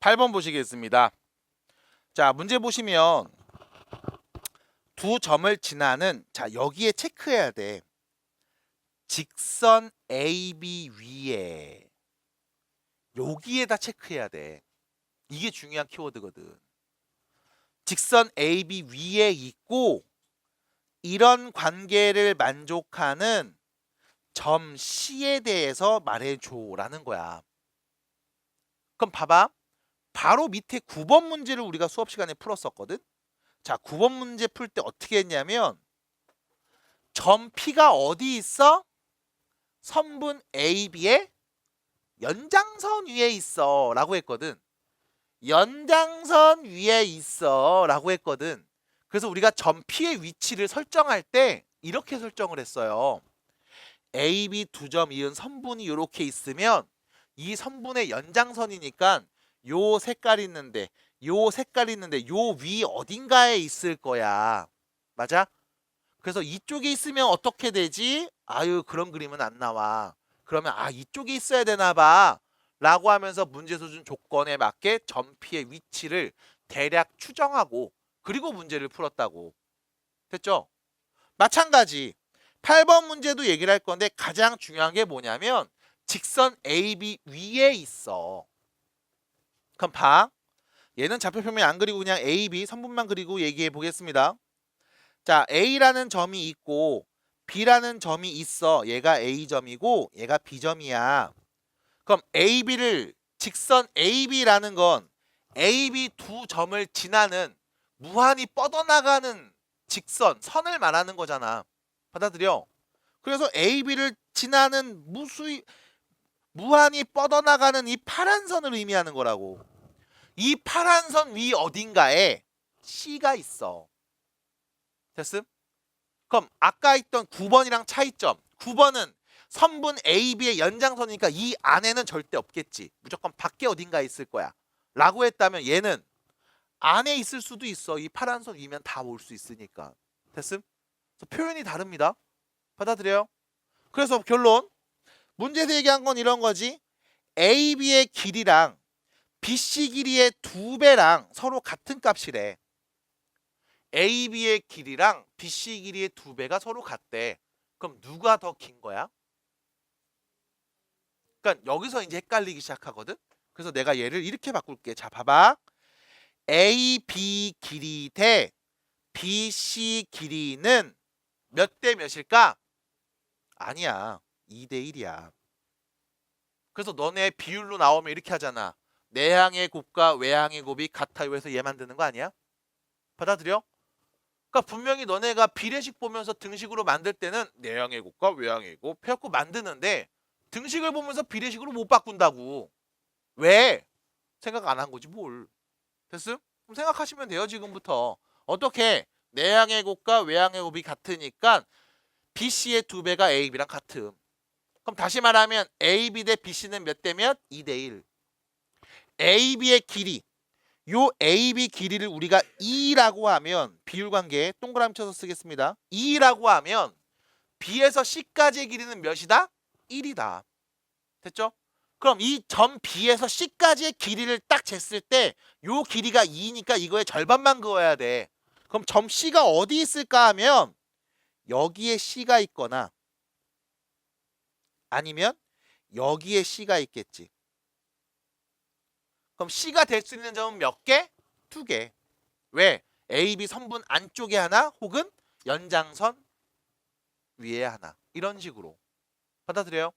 8번 보시겠습니다. 자, 문제 보시면 두 점을 지나는, 자, 여기에 체크해야 돼. 직선 AB 위에, 여기에다 체크해야 돼. 이게 중요한 키워드거든. 직선 AB 위에 있고 이런 관계를 만족하는 점 C에 대해서 말해줘라는 거야. 그럼 봐봐. 바로 밑에 9번 문제를 우리가 수업 시간에 풀었었거든. 자, 9번 문제 풀 때 어떻게 했냐면 점 P가 어디 있어? 선분 AB의 연장선 위에 있어 라고 했거든. 연장선 위에 있어 라고 했거든. 그래서 우리가 점 P의 위치를 설정할 때 이렇게 설정을 했어요. AB 두 점 이은 선분이 이렇게 있으면 이 선분의 연장선이니까 요 색깔 있는데 요 색깔 있는데 요 위 어딘가에 있을 거야. 맞아? 그래서 이쪽에 있으면 어떻게 되지? 아유, 그런 그림은 안 나와. 그러면 아, 이쪽에 있어야 되나 봐 라고 하면서 문제에서 준 조건에 맞게 점 P의 위치를 대략 추정하고 그리고 문제를 풀었다고. 됐죠? 마찬가지 8번 문제도 얘기를 할 건데 가장 중요한 게 뭐냐면 직선 AB 위에 있어. 그럼 봐. 얘는 좌표표면 안 그리고 그냥 AB 선분만 그리고 얘기해 보겠습니다. 자, A라는 점이 있고 B라는 점이 있어. 얘가 A점이고 얘가 B점이야. 그럼 AB를 직선 AB라는 건 AB 두 점을 지나는 무한히 뻗어나가는 직선, 선을 말하는 거잖아. 받아들여. 그래서 AB를 지나는 무한히 뻗어나가는 이 파란 선을 의미하는 거라고. 이 파란 선 위 어딘가에 C가 있어. 됐음? 그럼 아까 있던 9번이랑 차이점. 9번은 선분 AB의 연장선이니까 이 안에는 절대 없겠지. 무조건 밖에 어딘가에 있을 거야. 라고 했다면 얘는 안에 있을 수도 있어. 이 파란 선 위면 다 올 수 있으니까. 됐음? 그래서 표현이 다릅니다. 받아들여요? 그래서 결론. 문제에서 얘기한 건 이런 거지. AB의 길이랑 BC 길이의 2배랑 서로 같은 값이래. AB의 길이랑 BC 길이의 2배가 서로 같대. 그럼 누가 더 긴 거야? 그러니까 여기서 이제 헷갈리기 시작하거든. 그래서 내가 얘를 이렇게 바꿀게. 자, 봐봐. AB 길이 대 BC 길이는 몇 대 몇일까? 아니야. 2대 1이야. 그래서 너네 비율로 나오면 이렇게 하잖아. 내항의 곱과 외항의 곱이 같아요 해서 얘 만드는 거 아니야? 받아들여? 그러니까 분명히 너네가 비례식 보면서 등식으로 만들 때는 내항의 곱과 외항의 곱 해갖고 만드는데 등식을 보면서 비례식으로 못 바꾼다고. 왜? 생각 안 한 거지 뭘. 됐음? 그럼 생각하시면 돼요. 지금부터. 어떻게? 내항의 곱과 외항의 곱이 같으니까 BC의 2배가 AB랑 같음. 그럼 다시 말하면 AB 대 BC는 몇 대 몇? 2대 1. AB의 길이. 요 AB 길이를 우리가 2라고 하면 비율관계 동그라미 쳐서 쓰겠습니다. 2라고 하면 B에서 C까지의 길이는 몇이다? 1이다. 됐죠? 그럼 이 점 B에서 C까지의 길이를 딱 쟀을 때 요 길이가 2니까 이거의 절반만 그어야 돼. 그럼 점 C가 어디 있을까 하면 여기에 C가 있거나 아니면 여기에 C가 있겠지. 그럼 C가 될 수 있는 점은 몇 개? 2개. 왜? AB 선분 안쪽에 하나 혹은 연장선 위에 하나. 이런 식으로. 받아들여요?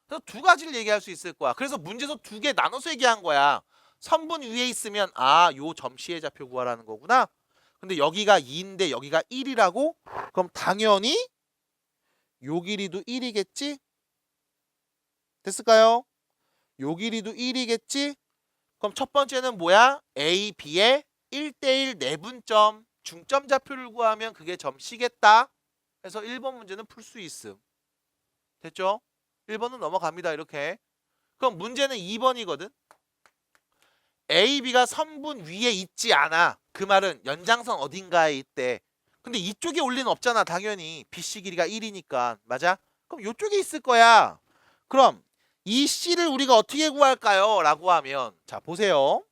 그래서 두 가지를 얘기할 수 있을 거야. 그래서 문제에서 2개 나눠서 얘기한 거야. 선분 위에 있으면 아, 요 점 C의 좌표 구하라는 거구나. 근데 여기가 2인데 여기가 1이라고? 그럼 당연히 요 길이도 1이겠지? 됐을까요? 요 길이도 1이겠지? 그럼 첫 번째는 뭐야? A, B의 1대1 내분점 중점 좌표를 구하면 그게 점 C겠다. 그래서 1번 문제는 풀 수 있음. 됐죠? 1번은 넘어갑니다. 이렇게. 그럼 문제는 2번이거든. A, B가 선분 위에 있지 않아. 그 말은 연장선 어딘가에 있대. 근데 이쪽에 올 리는 없잖아. 당연히. BC 길이가 1이니까. 맞아? 그럼 이쪽에 있을 거야. 그럼 이 C를 우리가 어떻게 구할까요? 라고 하면 자, 보세요.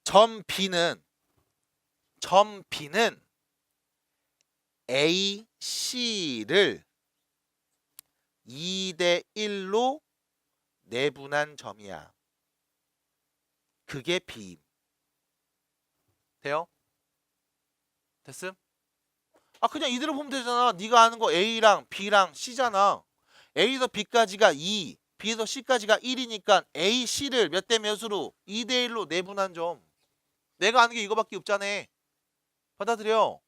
점 B는 A, C를 2대 1로 내분한 점이야. 그게 B임. 돼요? 됐음? 아 그냥 이대로 보면 되잖아. 네가 아는 거 A랑 B랑 C잖아. A에서 B까지가 2, B에서 C까지가 1이니까 A, C를 몇 대 몇으로? 2대 1로 내분한 점. 내가 아는 게 이거밖에 없잖아. 받아들여.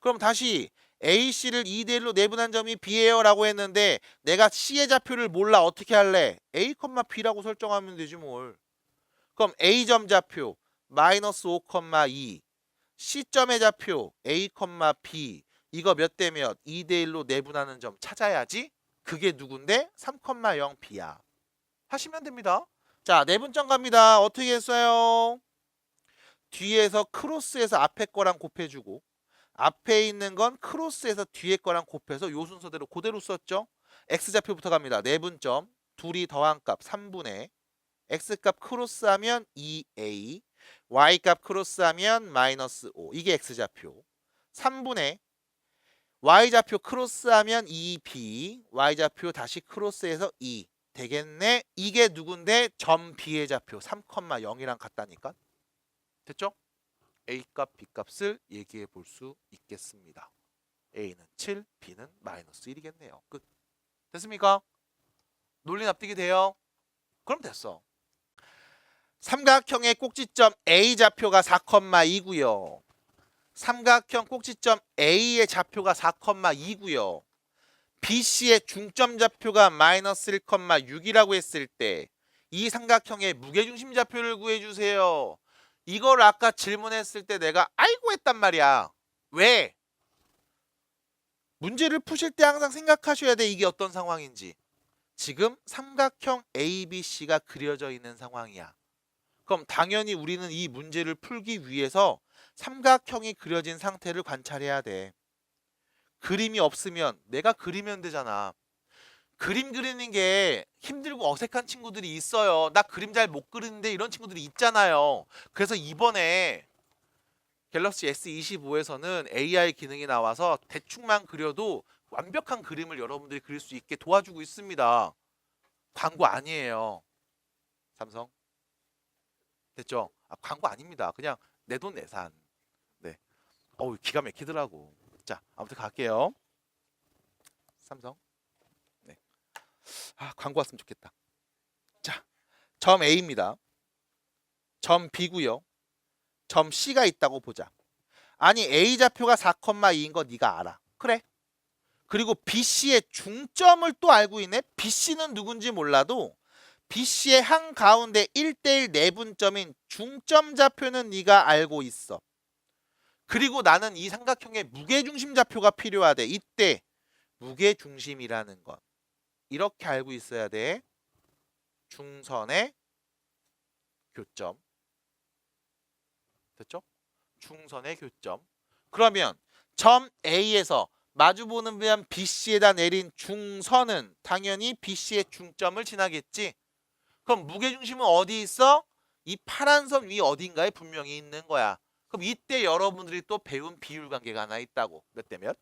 그럼 다시 A, C를 2대 1로 내분한 점이 B예요 라고 했는데 내가 C의 좌표를 몰라. 어떻게 할래? A, B라고 설정하면 되지 뭘. 그럼 A점 좌표 마이너스 5,2 C점의 좌표 A, B 이거 몇 대 몇 2대 1로 내분하는 점 찾아야지. 그게 누군데? 3,0 B야. 하시면 됩니다. 자, 내분점 갑니다. 어떻게 했어요? 뒤에서 크로스해서 앞에 거랑 곱해주고 앞에 있는 건 크로스해서 뒤에 거랑 곱해서 요 순서대로 그대로 썼죠. X좌표부터 갑니다. 내분점 둘이 더한 값 3분의 X값 크로스하면 2A Y값 크로스하면 마이너스 5 이게 X좌표 3분의 Y좌표 크로스하면 2B Y좌표 다시 크로스해서 2 되겠네. 이게 누군데? 점 B의 좌표 3,0이랑 같다니까. 됐죠? A값, B값을 얘기해 볼 수 있겠습니다. A는 7, B는 마이너스 1이겠네요. 끝. 됐습니까? 논리 납득이 돼요? 그럼 됐어. 삼각형의 꼭지점 A 좌표가 4,2고요. 삼각형 꼭지점 A의 좌표가 4,2고요. BC의 중점 좌표가 마이너스 1,6이라고 했을 때 이 삼각형의 무게중심 좌표를 구해주세요. 이걸 아까 질문했을 때 내가 아이고 했단 말이야. 왜? 문제를 푸실 때 항상 생각하셔야 돼. 이게 어떤 상황인지. 지금 삼각형 ABC가 그려져 있는 상황이야. 그럼 당연히 우리는 이 문제를 풀기 위해서 삼각형이 그려진 상태를 관찰해야 돼. 그림이 없으면 내가 그리면 되잖아. 그림 그리는 게 힘들고 어색한 친구들이 있어요. 나 그림 잘 못 그리는데 이런 친구들이 있잖아요. 그래서 이번에 갤럭시 S25에서는 AI 기능이 나와서 대충만 그려도 완벽한 그림을 여러분들이 그릴 수 있게 도와주고 있습니다. 광고 아니에요. 삼성. 됐죠? 아, 광고 아닙니다. 그냥 내 돈 내산. 네. 어우, 기가 막히더라고. 자, 아무튼 갈게요. 삼성. 네. 아, 광고 왔으면 좋겠다. 자, 점 A입니다. 점 B고요. 점 C가 있다고 보자. 아니, A 좌표가 4,2인 거 네가 알아. 그래. 그리고 BC의 중점을 또 알고 있네. BC는 누군지 몰라도 BC의 한가운데 1대1 내분점인 중점 좌표는 네가 알고 있어. 그리고 나는 이 삼각형의 무게중심 좌표가 필요하대. 이때 무게중심이라는 것 이렇게 알고 있어야 돼. 중선의 교점. 됐죠? 중선의 교점. 그러면 점 A에서 마주보는 면 BC에다 내린 중선은 당연히 BC의 중점을 지나겠지. 그럼 무게중심은 어디 있어? 이 파란 선 위 어딘가에 분명히 있는 거야. 그럼 이때 여러분들이 또 배운 비율 관계가 하나 있다고. 몇 대 몇?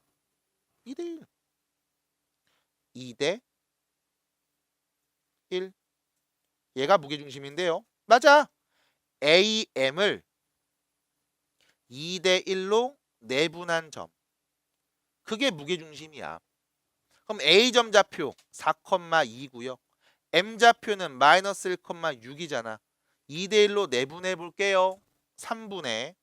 2대 1. 2대 1. 얘가 무게중심인데요. 맞아. AM을 2대 1로 내분한 점. 그게 무게중심이야. 그럼 A점 좌표 4,2고요. M좌표는 마이너스 1,6이잖아. 2대 1로 내분해 볼게요. 3분의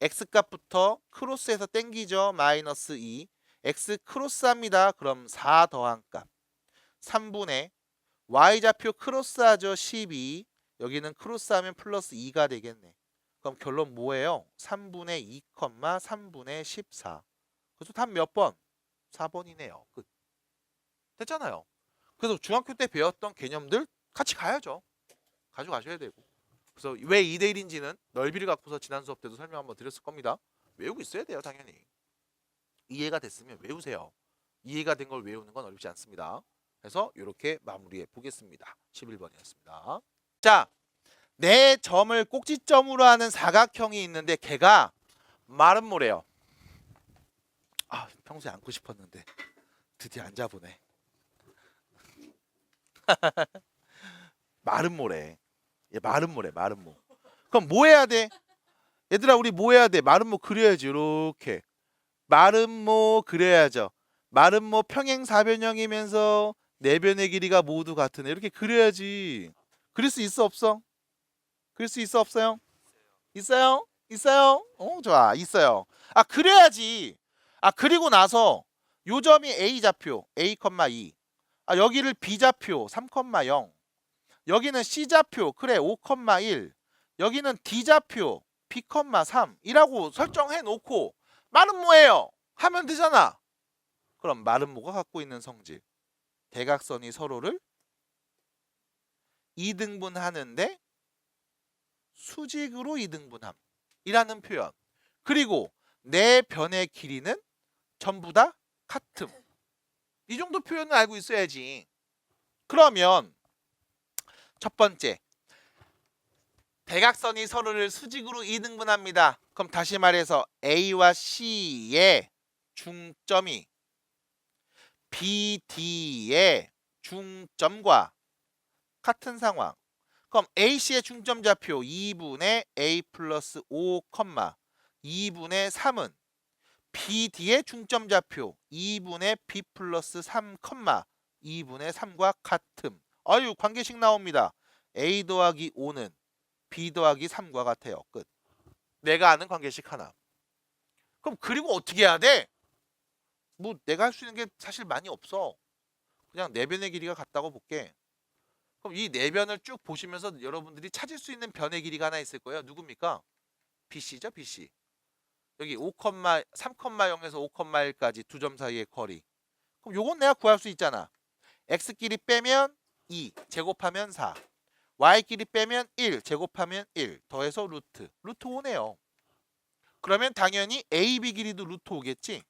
X값부터 크로스해서 땡기죠. 마이너스 2. X 크로스합니다. 그럼 4 더한 값. 3분의 Y좌표 크로스하죠. 12. 여기는 크로스하면 플러스 2가 되겠네. 그럼 결론 뭐예요? 3분의 2, 3분의 14. 그래서 답 몇 번? 4번이네요. 끝. 됐잖아요. 그래서 중학교 때 배웠던 개념들 같이 가야죠. 가져가셔야 되고. 그래서 왜 2대 1인지는 넓이를 갖고서 지난 수업 때도 설명 한번 드렸을 겁니다. 외우고 있어야 돼요, 당연히. 이해가 됐으면 외우세요. 이해가 된 걸 외우는 건 어렵지 않습니다. 그래서 이렇게 마무리해 보겠습니다. 11번이었습니다. 자, 내 점을 꼭지점으로 하는 사각형이 있는데 걔가 마른 모래요. 아, 평소에 앉고 싶었는데 드디어 앉아보네. 마른 모래. 얘 마른 모래, 마른 모. 그럼 뭐 해야 돼? 얘들아, 우리 뭐 해야 돼? 마른 모 그려야지. 이렇게 마른 모 그려야죠. 마른 모 평행사변형이면서 네 변의 길이가 모두 같은 애. 이렇게 그려야지. 그릴 수 있어 없어? 그릴 수 있어 없어요? 있어요? 있어요? 좋아. 있어요. 아, 그려야지. 아, 그리고 나서 요 점이 A 좌표 A, 2. 아, 여기를 B 좌표 3, 0. 여기는 C 좌표 그래 5, 1. 여기는 D 좌표 B, 3 이라고 설정해 놓고 마른 모예요 하면 되잖아. 그럼 마른 모가 갖고 있는 성질 대각선이 서로를 2등분하는데 수직으로 2등분함 이라는 표현. 그리고 내 변의 길이는 전부 다 같음. 이 정도 표현을 알고 있어야지. 그러면 첫 번째 대각선이 서로를 수직으로 2등분합니다. 그럼 다시 말해서 A와 C의 중점이 BD의 중점과 같은 상황. 그럼 AC의 중점 좌표 2분의 A 플러스 5, 2분의 3은 BD의 중점 좌표 2분의 B 플러스 3, 2분의 3과 같음. 아유, 관계식 나옵니다. A 더하기 5는 B 더하기 3과 같아요. 끝. 내가 아는 관계식 하나. 그럼 그리고 어떻게 해야 돼? 뭐 내가 할 수 있는 게 사실 많이 없어. 그냥 네 변의 길이가 같다고 볼게. 그럼 이 네 변을 쭉 보시면서 여러분들이 찾을 수 있는 변의 길이가 하나 있을 거예요. 누굽니까? BC죠, BC. 여기 5, 3,0에서 5,1까지 두 점 사이의 거리. 그럼 요건 내가 구할 수 있잖아. x끼리 빼면 2, 제곱하면 4. y끼리 빼면 1, 제곱하면 1, 더해서 루트 5네요. 그러면 당연히 AB 길이도 루트 5겠지?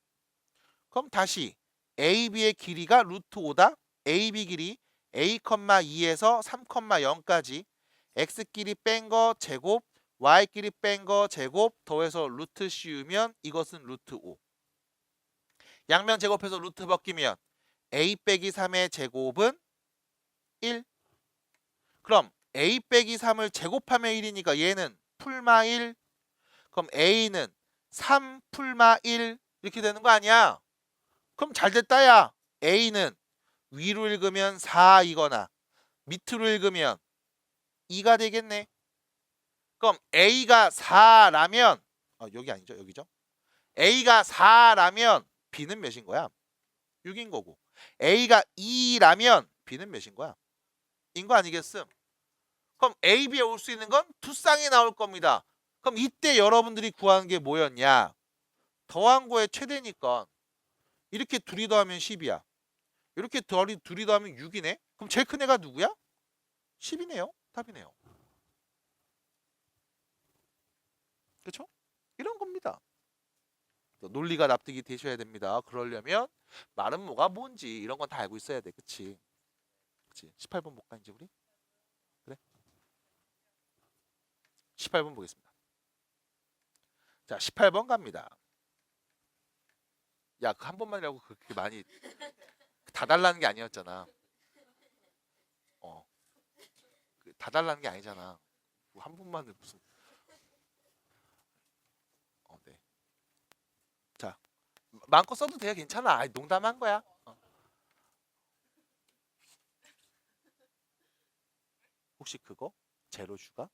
그럼 다시 AB의 길이가 루트 5다. AB 길이 A, 2에서 3, 0까지 x끼리 뺀 거 제곱, y끼리 뺀 거 제곱, 더해서 루트 씌우면 이것은 루트 5. 양면 제곱해서 루트 벗기면 A 빼기 3의 제곱은 1. 그럼 A 빼기 3을 제곱하면 1이니까 얘는 풀마 1. 그럼 A는 3 풀마 1 이렇게 되는 거 아니야? 그럼 잘 됐다 야. A는 위로 읽으면 4이거나 밑으로 읽으면 2가 되겠네. 그럼 A가 4라면 여기 아니죠? 여기죠? A가 4라면 B는 몇인 거야? 6인 거고. A가 2라면 B는 몇인 거야? 인 거 아니겠음? 그럼 A, B에 올 수 있는 건 두 쌍이 나올 겁니다. 그럼 이때 여러분들이 구하는 게 뭐였냐? 더한 거의 최대니까 이렇게 둘이 더하면 10이야. 이렇게 둘이 더하면 6이네? 그럼 제일 큰 애가 누구야? 10이네요. 답이네요. 그렇죠? 이런 겁니다. 논리가 납득이 되셔야 됩니다. 그러려면 마른 모가 뭔지 이런 건 다 알고 있어야 돼. 그치? 그치? 18번 볼까 이제 우리? 그래? 18번 보겠습니다. 자, 18번 갑니다. 야, 그 한 번만이라고 그렇게 많이 다 달라는 게 아니었잖아. 다 달라는 게 아니잖아. 한 번만은 무슨 네. 자, 마음껏 써도 돼요. 괜찮아. 아이, 농담한 거야. 혹시 그거? 제로 슈가?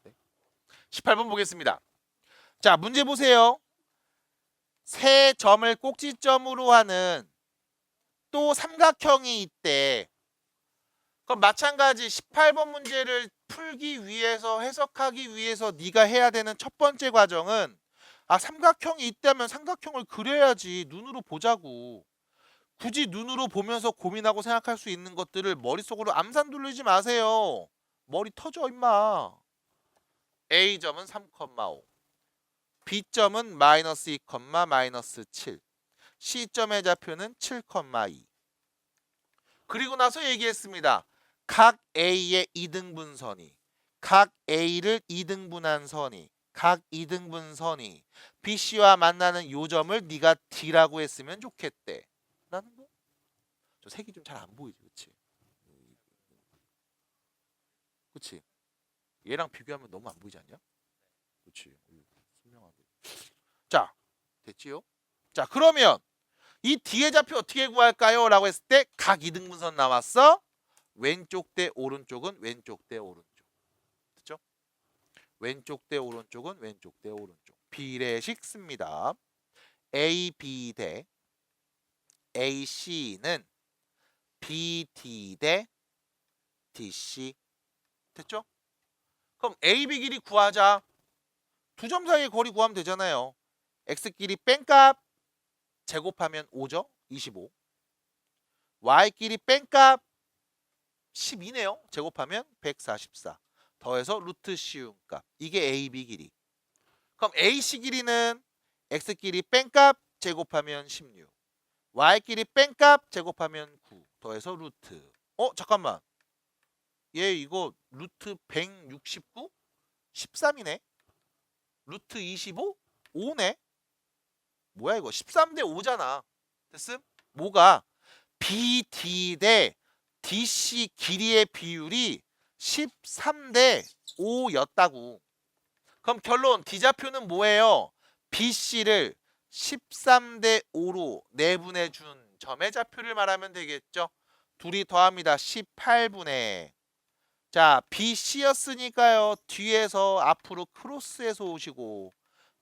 네. 18번 보겠습니다. 자, 문제 보세요. 세 점을 꼭지점으로 하는 또 삼각형이 있대. 그럼 마찬가지 18번 문제를 풀기 위해서 해석하기 위해서 네가 해야 되는 첫 번째 과정은 삼각형이 있다면 삼각형을 그려야지. 눈으로 보자고. 굳이 눈으로 보면서 고민하고 생각할 수 있는 것들을 머릿속으로 암산 돌리지 마세요. 머리 터져 임마. A점은 3,5, B점은 마이너스 2, 마이너스 7, C점의 좌표는 7,2. 그리고 나서 얘기했습니다. 각 A의 이등분선이 각 A를 이등분한 선이 각 이등분선이 BC와 만나는 요점을 네가 D라고 했으면 좋겠대. 나는 뭐 저 색이 좀 잘 안 보이지, 그렇지? 그렇지? 얘랑 비교하면 너무 안 보이지 않냐? 그렇지? 선명하게. 자, 됐지요? 자, 그러면 이 D의 좌표 어떻게 구할까요? 라고 했을 때 각 이등분선 나왔어. 왼쪽 대 오른쪽은 왼쪽 대 오른쪽. 됐죠? 왼쪽 대 오른쪽은 왼쪽 대 오른쪽. 비례식 씁니다. AB 대 AC는 BD 대 DC. 됐죠? 그럼 AB 길이 구하자. 두 점 사이의 거리 구하면 되잖아요. X 길이 뺀값 제곱하면 5죠? 25. Y 길이 뺀값 12네요. 제곱하면 144. 더해서 루트 씌운 값. 이게 AB 길이. 그럼 AC 길이는 X 길이 뺀값 제곱하면 16. Y 길이 뺀값 제곱하면 9. 더해서 루트. 잠깐만. 얘 이거 루트 169? 13이네. 루트 25? 5네. 뭐야 이거 13 대 5잖아. 됐음? 뭐가? BD 대 DC 길이의 비율이 13 대 5였다고. 그럼 결론 D좌표는 뭐예요? BC를 13 대 5로 내분해 준 점의 좌표를 말하면 되겠죠. 둘이 더합니다. 18분의. 자, BC였으니까요. 뒤에서 앞으로 크로스해서 오시고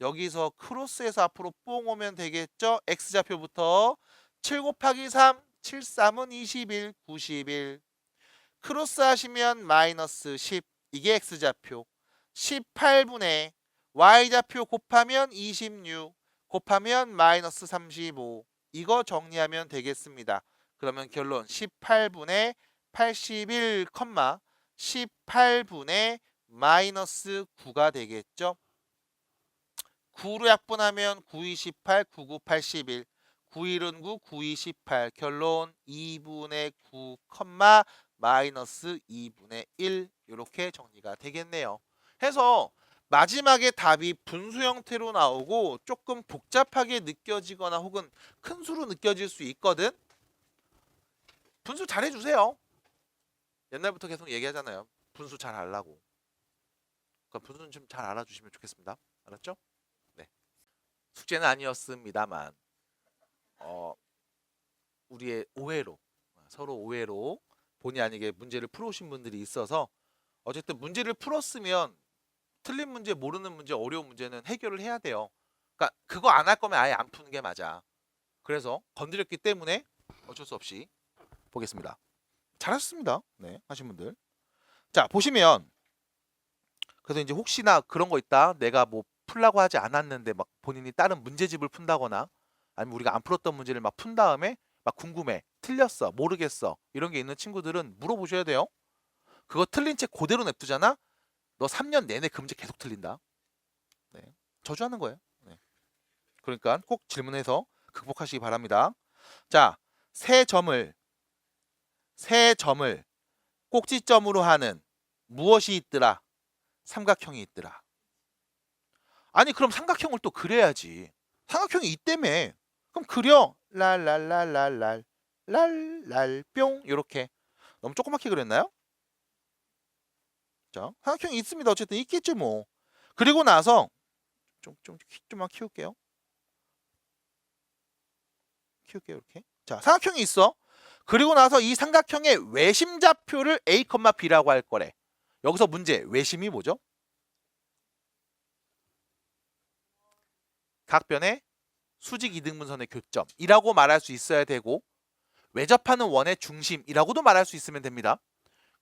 여기서 크로스해서 앞으로 뽕 오면 되겠죠. X좌표부터 7 곱하기 3, 7, 3은 21, 91. 크로스 하시면 마이너스 10. 이게 X좌표. 18분의 Y좌표 곱하면 26. 곱하면 마이너스 35. 이거 정리하면 되겠습니다. 그러면 결론 18분의 81, 18분의 마이너스 9가 되겠죠. 9로 약분하면 9, 2, 18, 9, 9, 81. 9일은 9, 9, 2, 18. 결론 2분의 9, 마이너스 2분의 1. 이렇게 정리가 되겠네요. 해서 마지막에 답이 분수 형태로 나오고 조금 복잡하게 느껴지거나 혹은 큰 수로 느껴질 수 있거든. 분수 잘 해주세요. 옛날부터 계속 얘기하잖아요. 분수 잘 알라고. 그러니까 분수는 좀 잘 알아주시면 좋겠습니다. 알았죠? 네. 숙제는 아니었습니다만 우리의 오해로 서로 오해로 본의 아니게 문제를 풀어오신 분들이 있어서 어쨌든 문제를 풀었으면 틀린 문제, 모르는 문제, 어려운 문제는 해결을 해야 돼요. 그러니까 그거 안 할 거면 아예 안 푸는 게 맞아. 그래서 건드렸기 때문에 어쩔 수 없이 보겠습니다. 잘하셨습니다. 네, 하신 분들. 자, 보시면 그래서 이제 혹시나 그런 거 있다. 내가 뭐 풀라고 하지 않았는데 막 본인이 다른 문제집을 푼다거나 아니면 우리가 안 풀었던 문제를 막 푼 다음에 막 궁금해. 틀렸어. 모르겠어. 이런 게 있는 친구들은 물어보셔야 돼요. 그거 틀린 채 그대로 냅두잖아. 너 3년 내내 그 문제 계속 틀린다. 네. 저주하는 거예요. 네. 그러니까 꼭 질문해서 극복하시기 바랍니다. 자, 세 점을 꼭지점으로 하는 무엇이 있더라? 삼각형이 있더라. 아니 그럼 삼각형을 또 그려야지. 삼각형이 있다며. 그럼 그려. 랄랄랄랄랄 랄랄뿅 이렇게. 너무 조그맣게 그렸나요? 자, 삼각형이 있습니다. 어쨌든 있겠지 뭐. 그리고 나서 좀만 키울게요. 이렇게. 자, 삼각형이 있어. 그리고 나서 이 삼각형의 외심좌표를 A, B라고 할 거래. 여기서 문제, 외심이 뭐죠? 각 변의 수직 이등분선의 교점이라고 말할 수 있어야 되고 외접하는 원의 중심이라고도 말할 수 있으면 됩니다.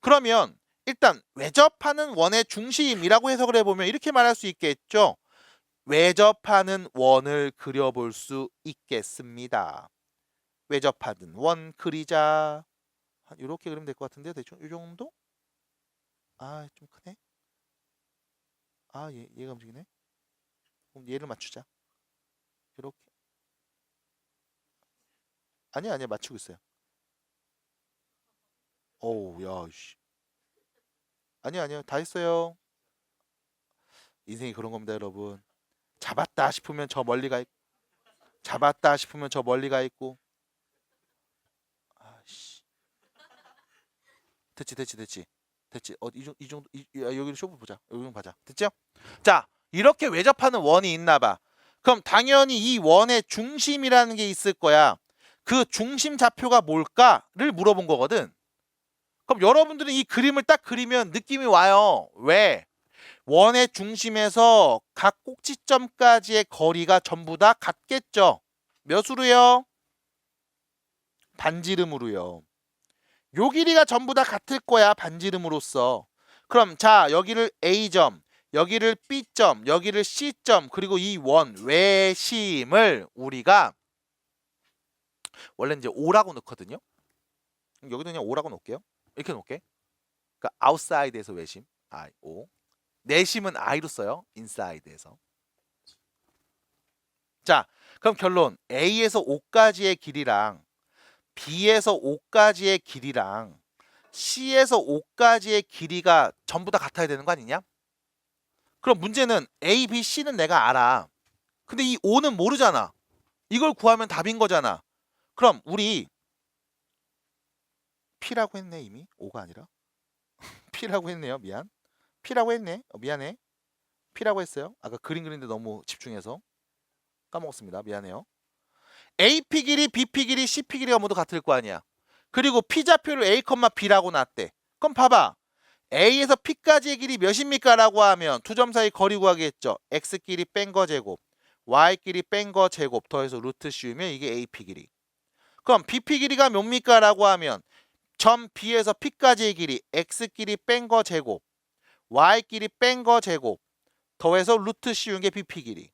그러면 일단 외접하는 원의 중심이라고 해석을 해보면 이렇게 말할 수 있겠죠. 외접하는 원을 그려볼 수 있겠습니다. 외접하는 원 그리자. 이렇게 그리면 될 것 같은데 대충 이 정도? 아, 좀 크네. 아, 얘가 움직이네. 그럼 얘를 맞추자. 이렇게. 아니야, 맞추고 있어요. 어우 야 씨. 아니요 다 했어요. 인생이 그런 겁니다 여러분. 잡았다 싶으면 저 멀리 가 있고 잡았다 싶으면 저 멀리 가 있고 아씨 됐지 이 정도 여기를 쇼부 보자 여기 보자 됐죠? 자 이렇게 외접하는 원이 있나 봐. 그럼 당연히 이 원의 중심이라는 게 있을 거야. 그 중심 좌표가 뭘까를 물어본 거거든. 그럼 여러분들은 이 그림을 딱 그리면 느낌이 와요. 왜? 원의 중심에서 각 꼭지점까지의 거리가 전부 다 같겠죠. 몇으로요? 반지름으로요. 요 길이가 전부 다 같을 거야 반지름으로서. 그럼 자 여기를 A점, 여기를 B점, 여기를 C점, 그리고 이 원 외심을 우리가 원래 이제 O라고 넣거든요. 여기도 그냥 O라고 놓을게요. 이렇게 놓을게. 그러니까 outside에서 외심 I, O. 내심은 I로 써요. inside에서. 자 그럼 결론 A에서 O까지의 길이랑 B에서 O까지의 길이랑 C에서 O까지의 길이가 전부 다 같아야 되는 거 아니냐? 그럼 문제는 A, B, C는 내가 알아. 근데 이 O는 모르잖아. 이걸 구하면 답인 거잖아. 그럼 우리 P라고 했네 이미? O가 아니라? P라고 했네요. 미안. P라고 했네. 미안해. P라고 했어요. 아까 그림 그리는데 너무 집중해서 까먹었습니다. 미안해요. AP 길이, BP 길이, CP 길이가 모두 같을 거 아니야. 그리고 P좌표를 A, B라고 놨대. 그럼 봐봐. A에서 P까지의 길이 몇입니까? 라고 하면 두 점 사이 거리 구하겠죠. X끼리 뺀 거 제곱, Y끼리 뺀 거 제곱 더해서 루트 씌우면 이게 AP 길이. 그럼 BP 길이가 뭡니까? 라고 하면 점 B에서 P까지의 길이 X끼리 뺀 거 제곱, Y끼리 뺀 거 제곱 더해서 루트 씌운 게 BP 길이.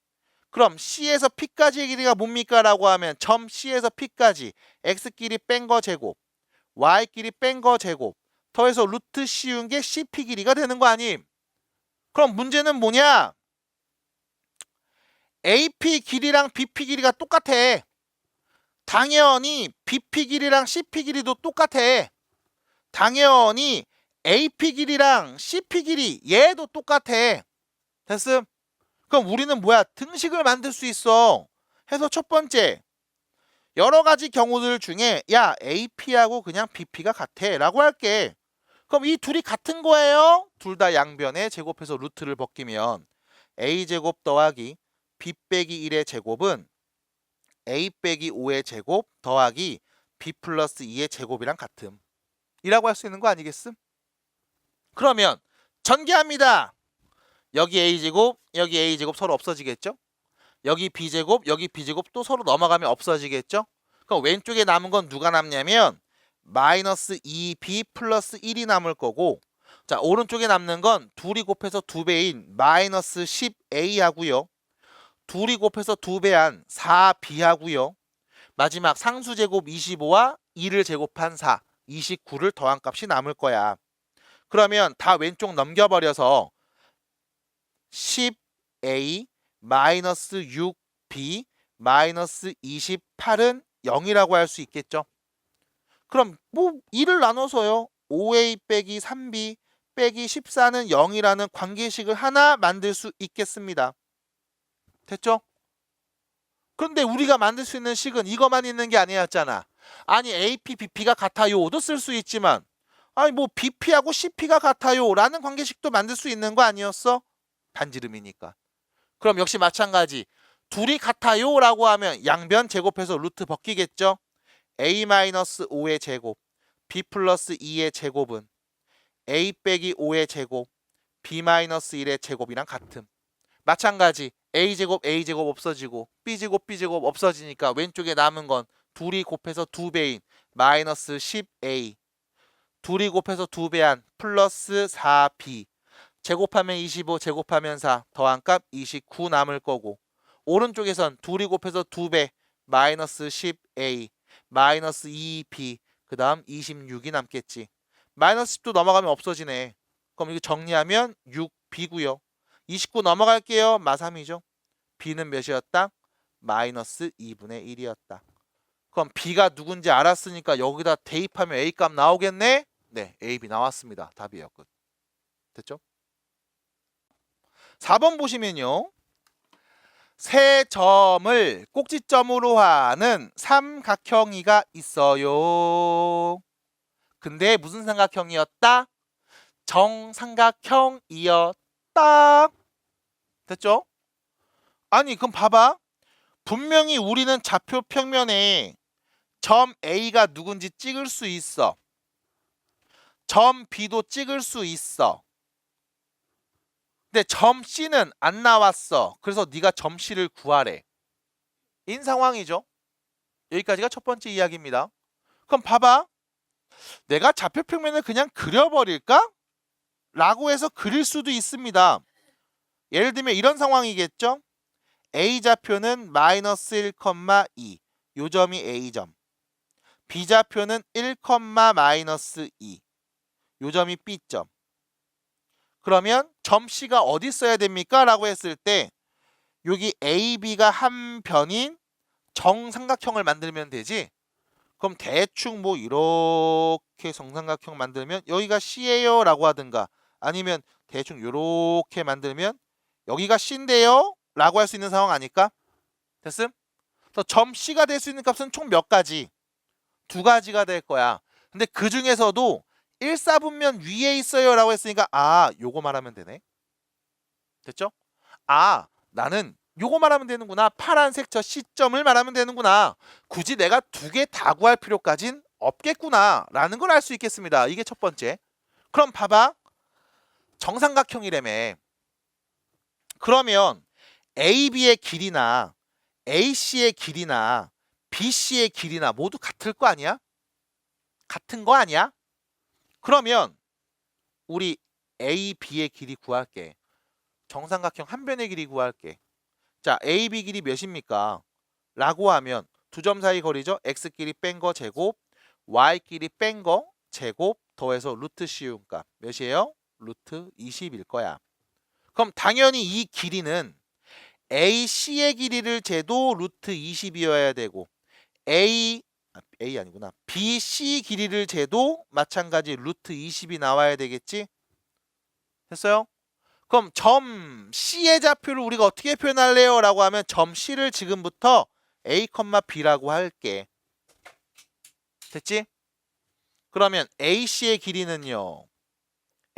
그럼 C에서 P까지의 길이가 뭡니까? 라고 하면 점 C에서 P까지 X끼리 뺀 거 제곱, Y끼리 뺀 거 제곱 더해서 루트 씌운 게 CP 길이가 되는 거 아님? 그럼 문제는 뭐냐? AP 길이랑 BP 길이가 똑같아. 당연히 BP 길이랑 CP 길이도 똑같아. 당연히 AP 길이랑 CP 길이 얘도 똑같아. 됐음? 그럼 우리는 뭐야? 등식을 만들 수 있어. 해서 첫 번째 여러 가지 경우들 중에 야 AP하고 그냥 BP가 같아 라고 할게. 그럼 이 둘이 같은 거예요? 둘 다 양변에 제곱해서 루트를 벗기면 A제곱 더하기 B 빼기 1의 제곱은 A 빼기 5의 제곱 더하기 B 플러스 2의 제곱이랑 같음 이라고 할 수 있는 거 아니겠음? 그러면 전개합니다. 여기 A제곱, 여기 A제곱 서로 없어지겠죠? 여기 B제곱, 여기 B제곱 또 서로 넘어가면 없어지겠죠? 그럼 왼쪽에 남은 건 누가 남냐면 마이너스 2B 플러스 1이 남을 거고 자 오른쪽에 남는 건 둘이 곱해서 2배인 마이너스 10A 하고요. 둘이 곱해서 2배한 4B 하고요. 마지막 상수제곱 25와 2를 제곱한 4, 29를 더한 값이 남을 거야. 그러면 다 왼쪽 넘겨버려서 10A 마이너스 6B 마이너스 28은 0이라고 할 수 있겠죠. 그럼 뭐 2를 나눠서요. 5A 빼기 3B 빼기 14는 0이라는 관계식을 하나 만들 수 있겠습니다. 됐죠? 그런데 우리가 만들 수 있는 식은 이것만 있는 게 아니었잖아. 아니 AP, BP가 같아요도 쓸 수 있지만 아니 뭐 BP하고 CP가 같아요 라는 관계식도 만들 수 있는 거 아니었어? 반지름이니까. 그럼 역시 마찬가지. 둘이 같아요 라고 하면 양변 제곱해서 루트 벗기겠죠? A-5의 제곱 B 플러스 2의 제곱은 A 빼기 5의 제곱 B-1의 제곱이랑 같음. 마찬가지 A제곱 A제곱 없어지고 B제곱 B제곱 없어지니까 왼쪽에 남은 건 둘이 곱해서 2배인 마이너스 10A 둘이 곱해서 2배한 플러스 4B 제곱하면 25 제곱하면 4 더한 값 29 남을 거고 오른쪽에선 둘이 곱해서 2배 마이너스 10A 마이너스 2B 그 다음 26이 남겠지. 마이너스 10도 넘어가면 없어지네. 그럼 이거 정리하면 6B고요. 29 넘어갈게요. 마3이죠. B는 몇이었다? 마이너스 2분의 1이었다. 그럼 B가 누군지 알았으니까 여기다 대입하면 A값 나오겠네? 네, A, B 나왔습니다. 답이에요. 끝. 됐죠? 4번 보시면요. 세 점을 꼭지점으로 하는 삼각형이가 있어요. 근데 무슨 삼각형이었다? 정삼각형이었다. 됐죠? 아니 그럼 봐봐. 분명히 우리는 좌표 평면에 점 A가 누군지 찍을 수 있어. 점 B도 찍을 수 있어. 근데 점 C는 안 나왔어. 그래서 네가 점 C를 구하래. 인 상황이죠. 여기까지가 첫 번째 이야기입니다. 그럼 봐봐. 내가 좌표 평면을 그냥 그려버릴까? 라고 해서 그릴 수도 있습니다. 예를 들면 이런 상황이겠죠? A좌표는 마이너스 1,2. 요 점이 A점. B좌표는 1, 마이너스 2. 요 점이 B점. 그러면 점 C가 어디 있어야 됩니까? 라고 했을 때 여기 AB가 한 변인 정삼각형을 만들면 되지. 그럼 대충 뭐 이렇게 정삼각형 만들면 여기가 C예요 라고 하든가 아니면 대충 이렇게 만들면 여기가 C인데요 라고 할 수 있는 상황 아닐까? 됐음? 그래서 점 C가 될 수 있는 값은 총 몇 가지? 두 가지가 될 거야. 근데 그 중에서도 1사분면 위에 있어요 라고 했으니까 아 요거 말하면 되네. 됐죠? 아 나는 요거 말하면 되는구나. 파란색 저 C점을 말하면 되는구나. 굳이 내가 두 개 다 구할 필요까진 없겠구나 라는 걸 알 수 있겠습니다. 이게 첫 번째. 그럼 봐봐. 정삼각형이라며. 그러면 AB의 길이나 AC의 길이나 BC의 길이나 모두 같을 거 아니야? 같은 거 아니야? 그러면 우리 AB의 길이 구할게. 정삼각형 한 변의 길이 구할게. 자, AB 길이 몇입니까? 라고 하면 두 점 사이 거리죠. X끼리 뺀 거 제곱, Y끼리 뺀 거 제곱 더해서 루트 씌운 값 몇이에요? 루트 20일 거야. 그럼 당연히 이 길이는 AC의 길이를 재도 루트 20이어야 되고 A 아니구나. BC 길이를 재도 마찬가지 루트 20이 나와야 되겠지? 됐어요? 그럼 점 C의 좌표를 우리가 어떻게 표현할래요? 라고 하면 점 C를 지금부터 A, B라고 할게. 됐지? 그러면 AC의 길이는요.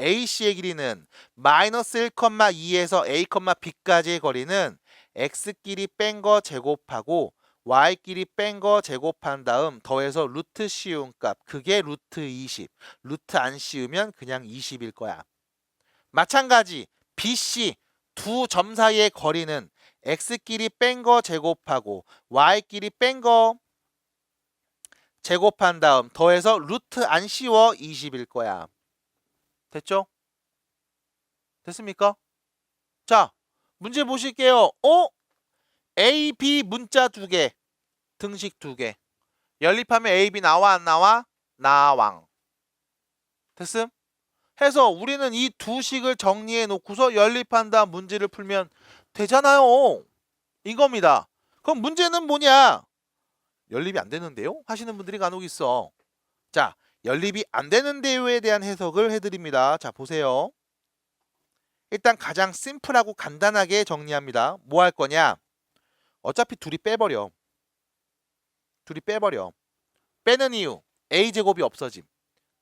AC의 길이는 마이너스 1,2에서 A, B까지의 거리는 X끼리 뺀 거 제곱하고 Y끼리 뺀 거 제곱한 다음 더해서 루트 씌운 값. 그게 루트 20. 루트 안 씌우면 그냥 20일 거야. 마찬가지 BC 두 점 사이의 거리는 X끼리 뺀 거 제곱하고 Y끼리 뺀 거 제곱한 다음 더해서 루트 안 씌워 20일 거야. 됐죠? 됐습니까? 자, 문제 보실게요. A, B 문자 두 개, 등식 두 개. 연립하면 A, B 나와 안 나와? 나왕. 됐음? 해서 우리는 이 두 식을 정리해 놓고서 연립한 다음 문제를 풀면 되잖아요. 이겁니다. 그럼 문제는 뭐냐? 연립이 안 되는데요? 하시는 분들이 간혹 있어. 자, 연립이 안 되는데요에 대한 해석을 해드립니다. 자, 보세요. 일단 가장 심플하고 간단하게 정리합니다. 뭐 할 거냐? 어차피 둘이 빼버려. 둘이 빼버려. 빼는 이유. A제곱이 없어짐.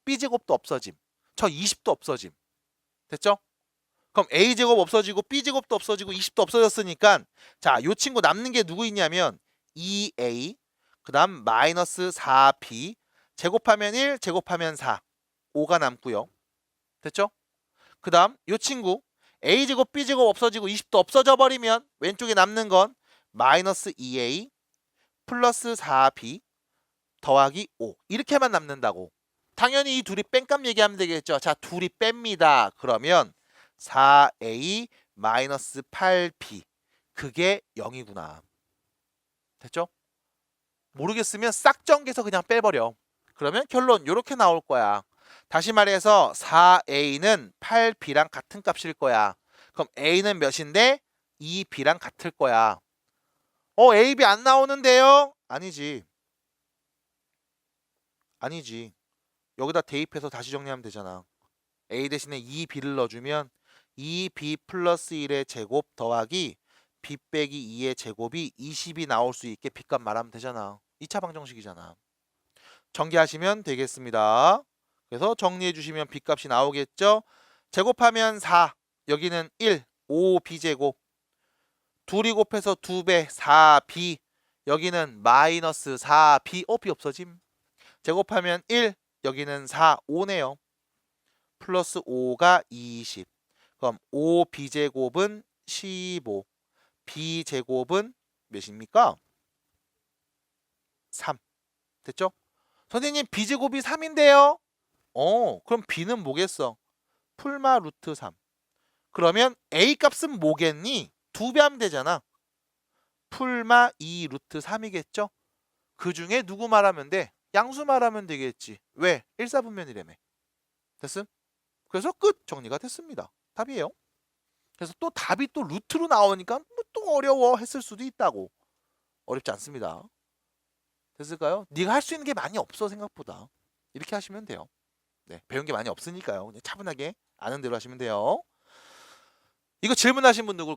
B제곱도 없어짐. 저 20도 없어짐. 됐죠? 그럼 A제곱 없어지고 B제곱도 없어지고 20도 없어졌으니까 자, 요 친구 남는 게 누구 있냐면 2A 그 다음 마이너스 4B 제곱하면 1 제곱하면 4 5가 남고요. 됐죠? 그 다음 요 친구 A제곱 B제곱 없어지고 20도 없어져 버리면 왼쪽에 남는 건 마이너스 2A 플러스 4B 더하기 5 이렇게만 남는다고. 당연히 이 둘이 뺀값 얘기하면 되겠죠. 자, 둘이 뺍니다. 그러면 4A 마이너스 8B 그게 0이구나. 됐죠? 모르겠으면 싹 정개서 그냥 빼버려. 그러면 결론 이렇게 나올 거야. 다시 말해서 4A는 8B랑 같은 값일 거야. 그럼 A는 몇인데 2B랑 같을 거야. A, B 안 나오는데요? 아니지. 아니지. 여기다 대입해서 다시 정리하면 되잖아. A 대신에 2b를 넣어주면 2b 플러스 1의 제곱 더하기 b 빼기 2의 제곱이 20이 나올 수 있게 b값 말하면 되잖아. 2차 방정식이잖아. 전개하시면 되겠습니다. 그래서 정리해 주시면 b값이 나오겠죠. 제곱하면 4, 여기는 1, 5b제곱. 둘이 곱해서 2배 4b, 여기는 마이너스 4b, b 없어짐. 제곱하면 1, 여기는 4, 5네요. 플러스 5가 20. 그럼 5b제곱은 15. b제곱은 몇입니까? 3. 됐죠? 선생님 b제곱이 3인데요. 그럼 b는 뭐겠어? 풀마 루트 3. 그러면 a 값은 뭐겠니? 2배 하면 되잖아. 풀마 2 루트 3이겠죠? 그 중에 누구 말하면 돼? 양수 말하면 되겠지. 왜? 1사분면이라며. 됐음? 그래서 끝! 정리가 됐습니다. 답이에요. 그래서 또 답이 또 루트로 나오니까 뭐 또 어려워 했을 수도 있다고. 어렵지 않습니다. 됐을까요? 네가 할 수 있는 게 많이 없어 생각보다. 이렇게 하시면 돼요. 네, 배운 게 많이 없으니까요. 그냥 차분하게 아는 대로 하시면 돼요. 이거 질문하신 분 누구?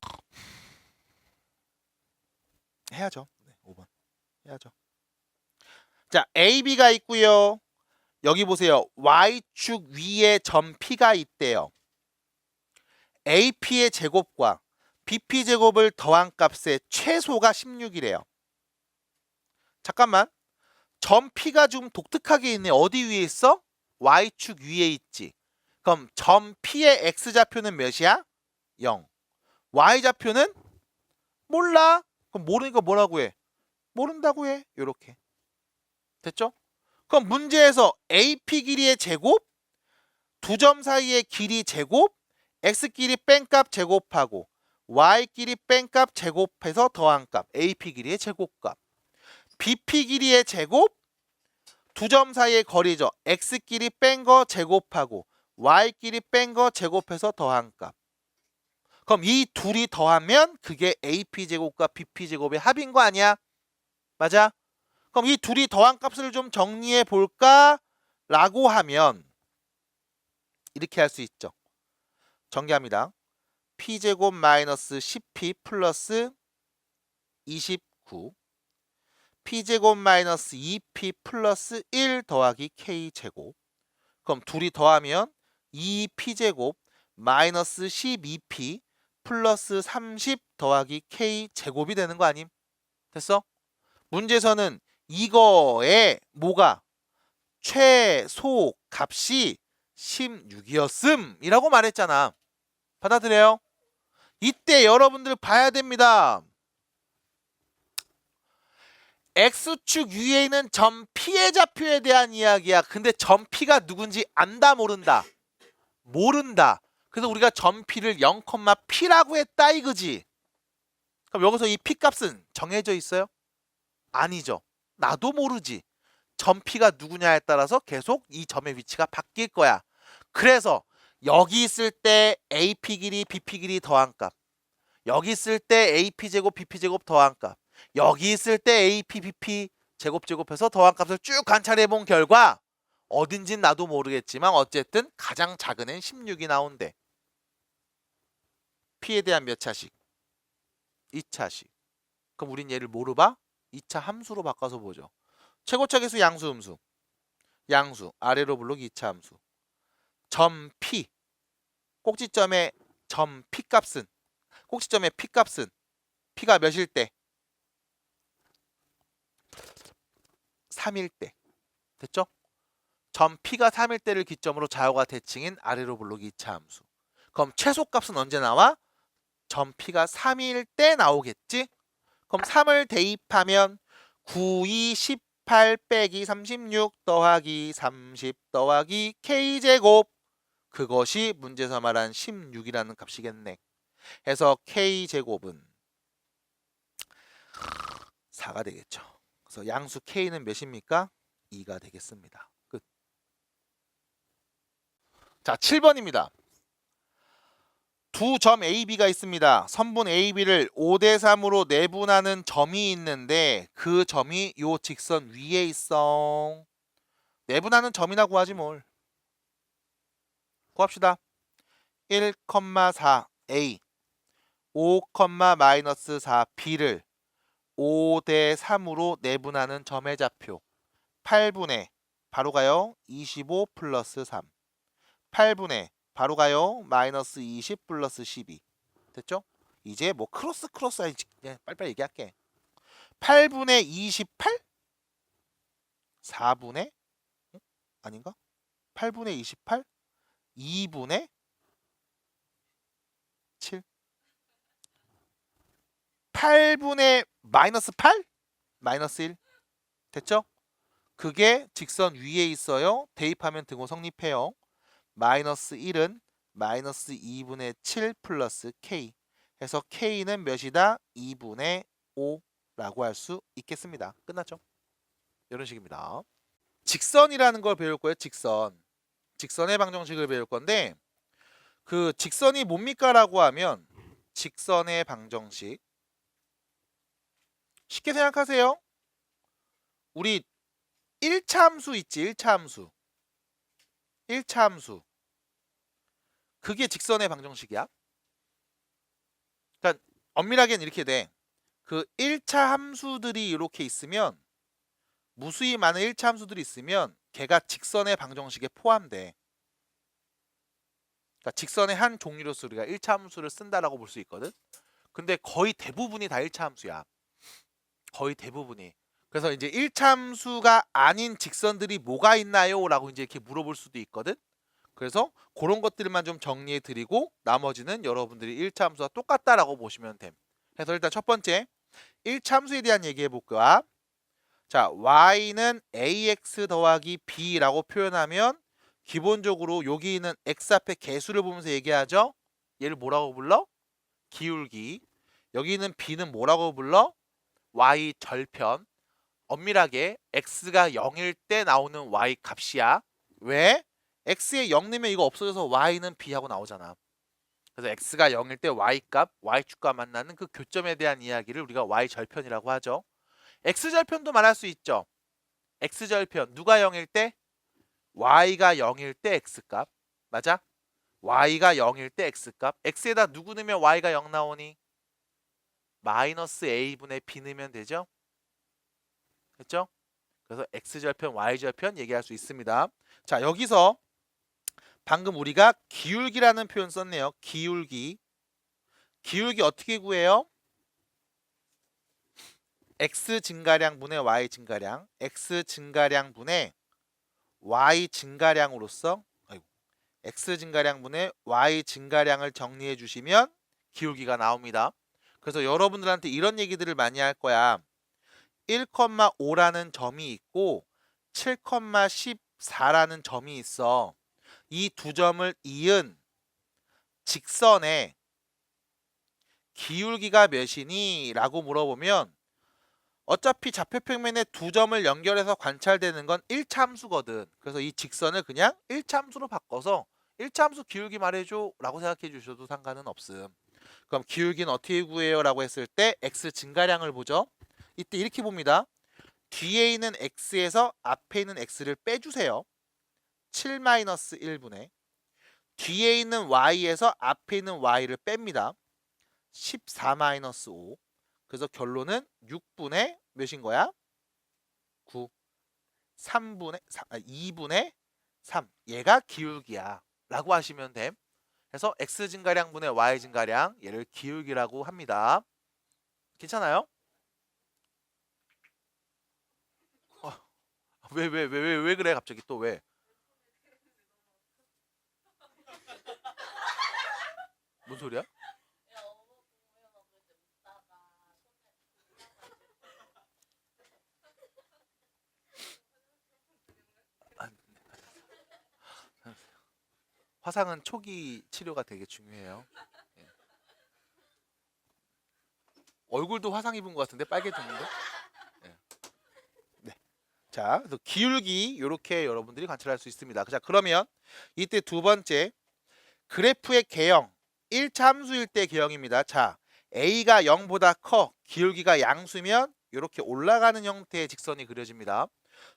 해야죠. 네, 5번 해야죠. 자, AB가 있고요. 여기 보세요. Y축 위에 점 P가 있대요. AP의 제곱과 BP 제곱을 더한 값의 최소가 16이래요. 잠깐만. 점 P가 좀 독특하게 있네. 어디 위에 있어? Y축 위에 있지. 그럼 점 P의 X좌표는 몇이야? 0. Y좌표는? 몰라. 그럼 모르니까 뭐라고 해? 모른다고 해. 요렇게. 됐죠? 그럼 문제에서 AP 길이의 제곱, 두 점 사이의 길이 제곱, X끼리 뺀값 제곱하고 Y끼리 뺀값 제곱해서 더한 값, AP 길이의 제곱값. BP 길이의 제곱, 두 점 사이의 거리죠. X끼리 뺀 거 제곱하고 Y끼리 뺀 거 제곱해서 더한 값. 그럼 이 둘이 더하면 그게 AP 제곱과 BP 제곱의 합인 거 아니야? 맞아? 그럼 이 둘이 더한 값을 좀 정리해 볼까? 라고 하면 이렇게 할 수 있죠. 전개합니다. P제곱 마이너스 10P 플러스 29 P제곱 마이너스 2P 플러스 1 더하기 K제곱. 그럼 둘이 더하면 2P제곱 마이너스 12P 플러스 30 더하기 K제곱이 되는 거 아님? 됐어? 문제에서는 이거에 뭐가? 최소 값이 16이었음 이라고 말했잖아. 받아들여요? 이때 여러분들 봐야 됩니다. X축 위에 있는 점 P의 좌표에 대한 이야기야. 근데 점 P가 누군지 안다 모른다? 모른다. 그래서 우리가 점 P를 0, P라고 했다 이거지. 그럼 여기서 이 P 값은 정해져 있어요? 아니죠. 나도 모르지. 점 P가 누구냐에 따라서 계속 이 점의 위치가 바뀔 거야. 그래서 여기 있을 때 AP 길이, BP 길이 더한 값. 여기 있을 때 AP 제곱, BP 제곱 더한 값. 여기 있을 때 AP, BP 제곱해서 더한 값을 쭉 관찰해 본 결과 어딘진 나도 모르겠지만 어쨌든 가장 작은 애는 16이 나온대. P에 대한 몇 차식? 2차식. 그럼 우린 얘를 뭐로 봐? 2차 함수로 바꿔서 보죠. 최고차 계수 양수 음수. 양수 아래로 부르기 2차 함수. 점 P 꼭지점의 점 P 값은 꼭지점의 P 값은 P가 몇일 때? 3일 때. 됐죠? 점 P가 3일 때를 기점으로 좌우가 대칭인 아래로 부르기 2차 함수. 그럼 최소값은 언제 나와? 점 P가 3일 때 나오겠지? 그럼 3을 대입하면 9, 2, 18 빼기 36 더하기 30 더하기 K제곱. 그것이 문제에서 말한 16이라는 값이겠네. 해서 K제곱은 4가 되겠죠. 그래서 양수 K는 몇입니까? 2가 되겠습니다. 끝. 자, 7번입니다. 두 점 AB가 있습니다. 선분 AB를 5대3으로 내분하는 점이 있는데 그 점이 요 직선 위에 있어. 내분하는 점이나 구하지 뭘. 구합시다. 1,4 A 5, 마이너스 4 B를 5대 3으로 내분하는 점의 좌표 8분의 바로 가요 25 플러스 3 8분의 바로 가요 마이너스 20 플러스 12 됐죠? 이제 뭐 크로스 빨리빨리 얘기할게. 8분의 28? 4분의 아닌가? 8분의 28? 2분의 7 8분의 마이너스 8? 마이너스 1 됐죠? 그게 직선 위에 있어요. 대입하면 등호 성립해요. 마이너스 1은 마이너스 2분의 7 플러스 K 해서 K는 몇이다? 2분의 5라고 할 수 있겠습니다. 끝났죠? 이런 식입니다. 직선이라는 걸 배울 거예요. 직선의 방정식을 배울 건데 그 직선이 뭡니까? 라고 하면 직선의 방정식 쉽게 생각하세요. 우리 1차 함수 있지. 1차 함수. 1차 함수. 그게 직선의 방정식이야. 그러니까 엄밀하게는 이렇게 돼. 그 1차 함수들이 이렇게 있으면 무수히 많은 1차 함수들이 있으면 걔가 직선의 방정식에 포함돼. 그러니까 직선의 한 종류로서 우리가 1차 함수를 쓴다라고 볼 수 있거든. 근데 거의 대부분이 다 1차 함수야. 거의 대부분이. 그래서 이제 1차 함수가 아닌 직선들이 뭐가 있나요? 라고 이제 이렇게 물어볼 수도 있거든. 그래서 그런 것들만 좀 정리해 드리고 나머지는 여러분들이 1차 함수와 똑같다라고 보시면 됨. 그래서 일단 첫 번째 1차 함수에 대한 얘기해 볼 거야. 자, y는 ax 더하기 b라고 표현하면 기본적으로 여기 있는 x 앞에 개수를 보면서 얘기하죠. 얘를 뭐라고 불러? 기울기. 여기 있는 b는 뭐라고 불러? y 절편. 엄밀하게 x가 0일 때 나오는 y 값이야. 왜? x에 0 넣으면 이거 없어져서 y는 b하고 나오잖아. 그래서 x가 0일 때 y값, y축과 만나는 그 교점에 대한 이야기를 우리가 y절편이라고 하죠. x절편도 말할 수 있죠. x절편 누가 0일 때? y가 0일 때 x값. 맞아? y가 0일 때 x값. x에다 누구 넣으면 y가 0 나오니? 마이너스 a분의 b 넣으면 되죠? 됐죠? 그래서 x절편, y절편 얘기할 수 있습니다. 자, 여기서 방금 우리가 기울기라는 표현 썼네요. 기울기. 기울기 어떻게 구해요? x 증가량 분의 y 증가량. x 증가량 분의 y 증가량으로서 x 증가량 분의 y 증가량을 정리해 주시면 기울기가 나옵니다. 그래서 여러분들한테 이런 얘기들을 많이 할 거야. 1,5라는 점이 있고 7,14라는 점이 있어. 이 두 점을 이은 직선의 기울기가 몇이니? 라고 물어보면 어차피 좌표평면에 두 점을 연결해서 관찰되는 건 1차 함수거든. 그래서 이 직선을 그냥 1차 함수로 바꿔서 1차 함수 기울기 말해줘 라고 생각해 주셔도 상관은 없음. 그럼 기울기는 어떻게 구해요? 라고 했을 때 x 증가량을 보죠. 이때 이렇게 봅니다. 뒤에 있는 x에서 앞에 있는 x를 빼주세요. 7-1분의 뒤에 있는 y에서 앞에 있는 y를 뺍니다. 14-5. 그래서 결론은 6분의 몇인 거야? 9. 2분의 3. 얘가 기울기야. 라고 하시면 됨. 그래서 x 증가량 분의 y 증가량 얘를 기울기라고 합니다. 괜찮아요? 왜 그래 갑자기 또 왜? 뭔 소리야? 화상은 초기 치료가 되게 중요해요. 예. 얼굴도 화상 입은 것 같은데 빨개졌는데? 예. 네. 자, 그래서 기울기 이렇게 여러분들이 관찰할 수 있습니다. 자, 그러면 이때 두 번째 그래프의 개형 1차 함수일 때 개형입니다. 자, a가 0보다 커 기울기가 양수면 이렇게 올라가는 형태의 직선이 그려집니다.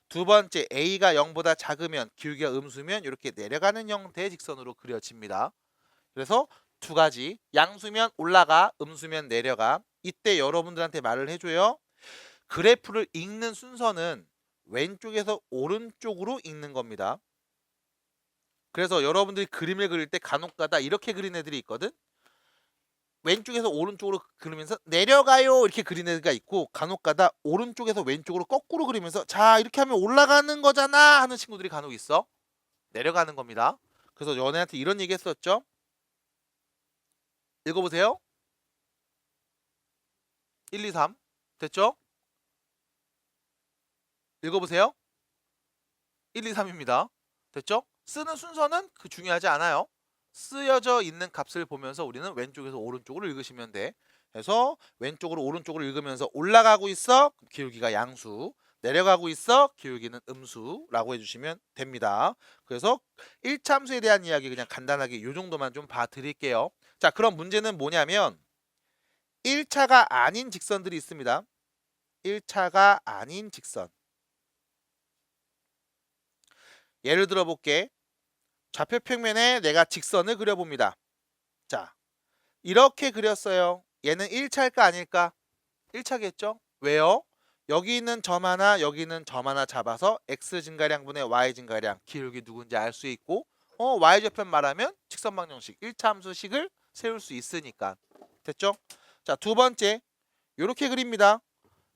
두 번째 a가 0보다 작으면 기울기가 음수면 이렇게 내려가는 형태의 직선으로 그려집니다. 그래서 두 가지, 양수면 올라가, 음수면 내려가. 이때 여러분들한테 말을 해줘요. 그래프를 읽는 순서는 왼쪽에서 오른쪽으로 읽는 겁니다. 그래서 여러분들이 그림을 그릴 때 간혹가다 이렇게 그린 애들이 있거든. 왼쪽에서 오른쪽으로 그리면서 내려가요 이렇게 그린 애가 있고, 간혹가다 오른쪽에서 왼쪽으로 거꾸로 그리면서 자 이렇게 하면 올라가는 거잖아 하는 친구들이 간혹 있어. 내려가는 겁니다. 그래서 연애한테 이런 얘기 했었죠. 읽어보세요. 1, 2, 3 됐죠? 읽어보세요. 1, 2, 3입니다. 됐죠? 쓰는 순서는 중요하지 않아요. 쓰여져 있는 값을 보면서 우리는 왼쪽에서 오른쪽으로 읽으시면 돼. 그래서 왼쪽으로 오른쪽으로 읽으면서 올라가고 있어. 기울기가 양수. 내려가고 있어. 기울기는 음수라고 해주시면 됩니다. 그래서 1차 함수에 대한 이야기 그냥 간단하게 이 정도만 좀 봐드릴게요. 자, 그럼 문제는 뭐냐면 1차가 아닌 직선들이 있습니다. 1차가 아닌 직선. 예를 들어 볼게. 좌표 평면에 내가 직선을 그려봅니다. 자, 이렇게 그렸어요. 얘는 1차일까 아닐까? 1차겠죠? 왜요? 여기 있는 점 하나, 여기 있는 점 하나 잡아서 x 증가량분의 y 증가량, 기울기 누군지 알 수 있고, y좌편 말하면 직선 방정식, 1차 함수식을 세울 수 있으니까. 됐죠? 자, 두 번째. 요렇게 그립니다.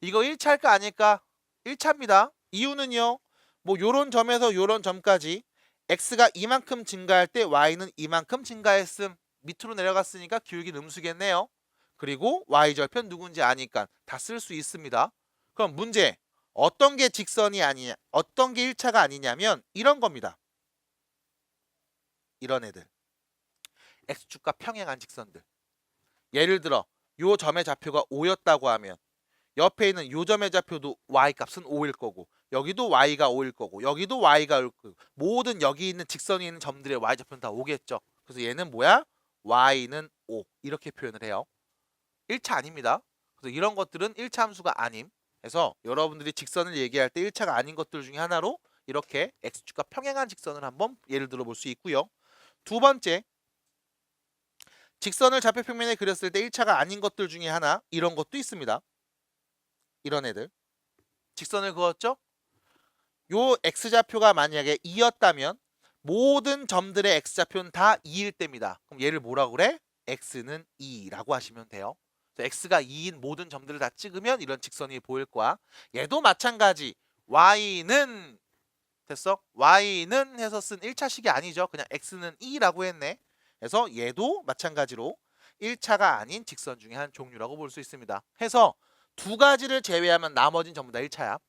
이거 1차일까 아닐까? 1차입니다. 이유는요. 뭐 요런 점에서 요런 점까지 x가 이만큼 증가할 때 y는 이만큼 증가했음. 밑으로 내려갔으니까 기울기는 음수겠네요. 그리고 y절편 누군지 아니까 다 쓸 수 있습니다. 그럼 문제, 어떤 게 직선이 아니냐, 어떤 게 1차가 아니냐면 이런 겁니다. 이런 애들. x축과 평행한 직선들. 예를 들어 요 점의 좌표가 5였다고 하면 옆에 있는 요 점의 좌표도 y값은 5일 거고, 여기도 y가 5일 거고, 여기도 y가 5일 거고, 모든 여기 있는 직선이 있는 점들의 y좌표는 다 5겠죠. 그래서 얘는 뭐야? y는 5 이렇게 표현을 해요. 1차 아닙니다. 그래서 이런 것들은 1차 함수가 아님. 그래서 여러분들이 직선을 얘기할 때 1차가 아닌 것들 중에 하나로 이렇게 x축과 평행한 직선을 한번 예를 들어 볼 수 있고요. 두 번째, 직선을 좌표 평면에 그렸을 때 1차가 아닌 것들 중에 하나, 이런 것도 있습니다. 이런 애들. 직선을 그었죠? 요 x좌표가 만약에 2였다면 모든 점들의 x좌표는 다 2일 때입니다. 그럼 얘를 뭐라고 그래? x는 2라고 하시면 돼요. x가 2인 모든 점들을 다 찍으면 이런 직선이 보일 거야. 얘도 마찬가지. y는 됐어? y는 해서 쓴 1차식이 아니죠. 그냥 x는 2라고 했네. 그래서 얘도 마찬가지로 1차가 아닌 직선 중에 한 종류라고 볼 수 있습니다. 해서 두 가지를 제외하면 나머지는 전부 다 1차야.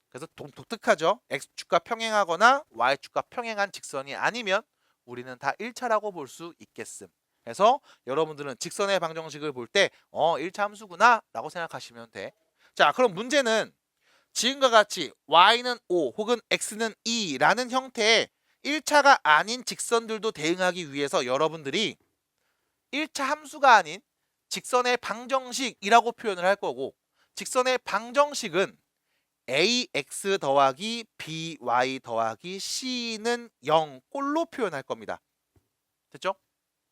그래서 독특하죠. x축과 평행하거나 y축과 평행한 직선이 아니면 우리는 다 1차라고 볼 수 있겠음. 그래서 여러분들은 직선의 방정식을 볼 때 1차 함수구나 라고 생각하시면 돼. 자, 그럼 문제는 지금과 같이 y는 5 혹은 x는 2라는 형태의 1차가 아닌 직선들도 대응하기 위해서 여러분들이 1차 함수가 아닌 직선의 방정식이라고 표현을 할 거고, 직선의 방정식은 ax 더하기 by 더하기 c는 0 꼴로 표현할 겁니다. 됐죠?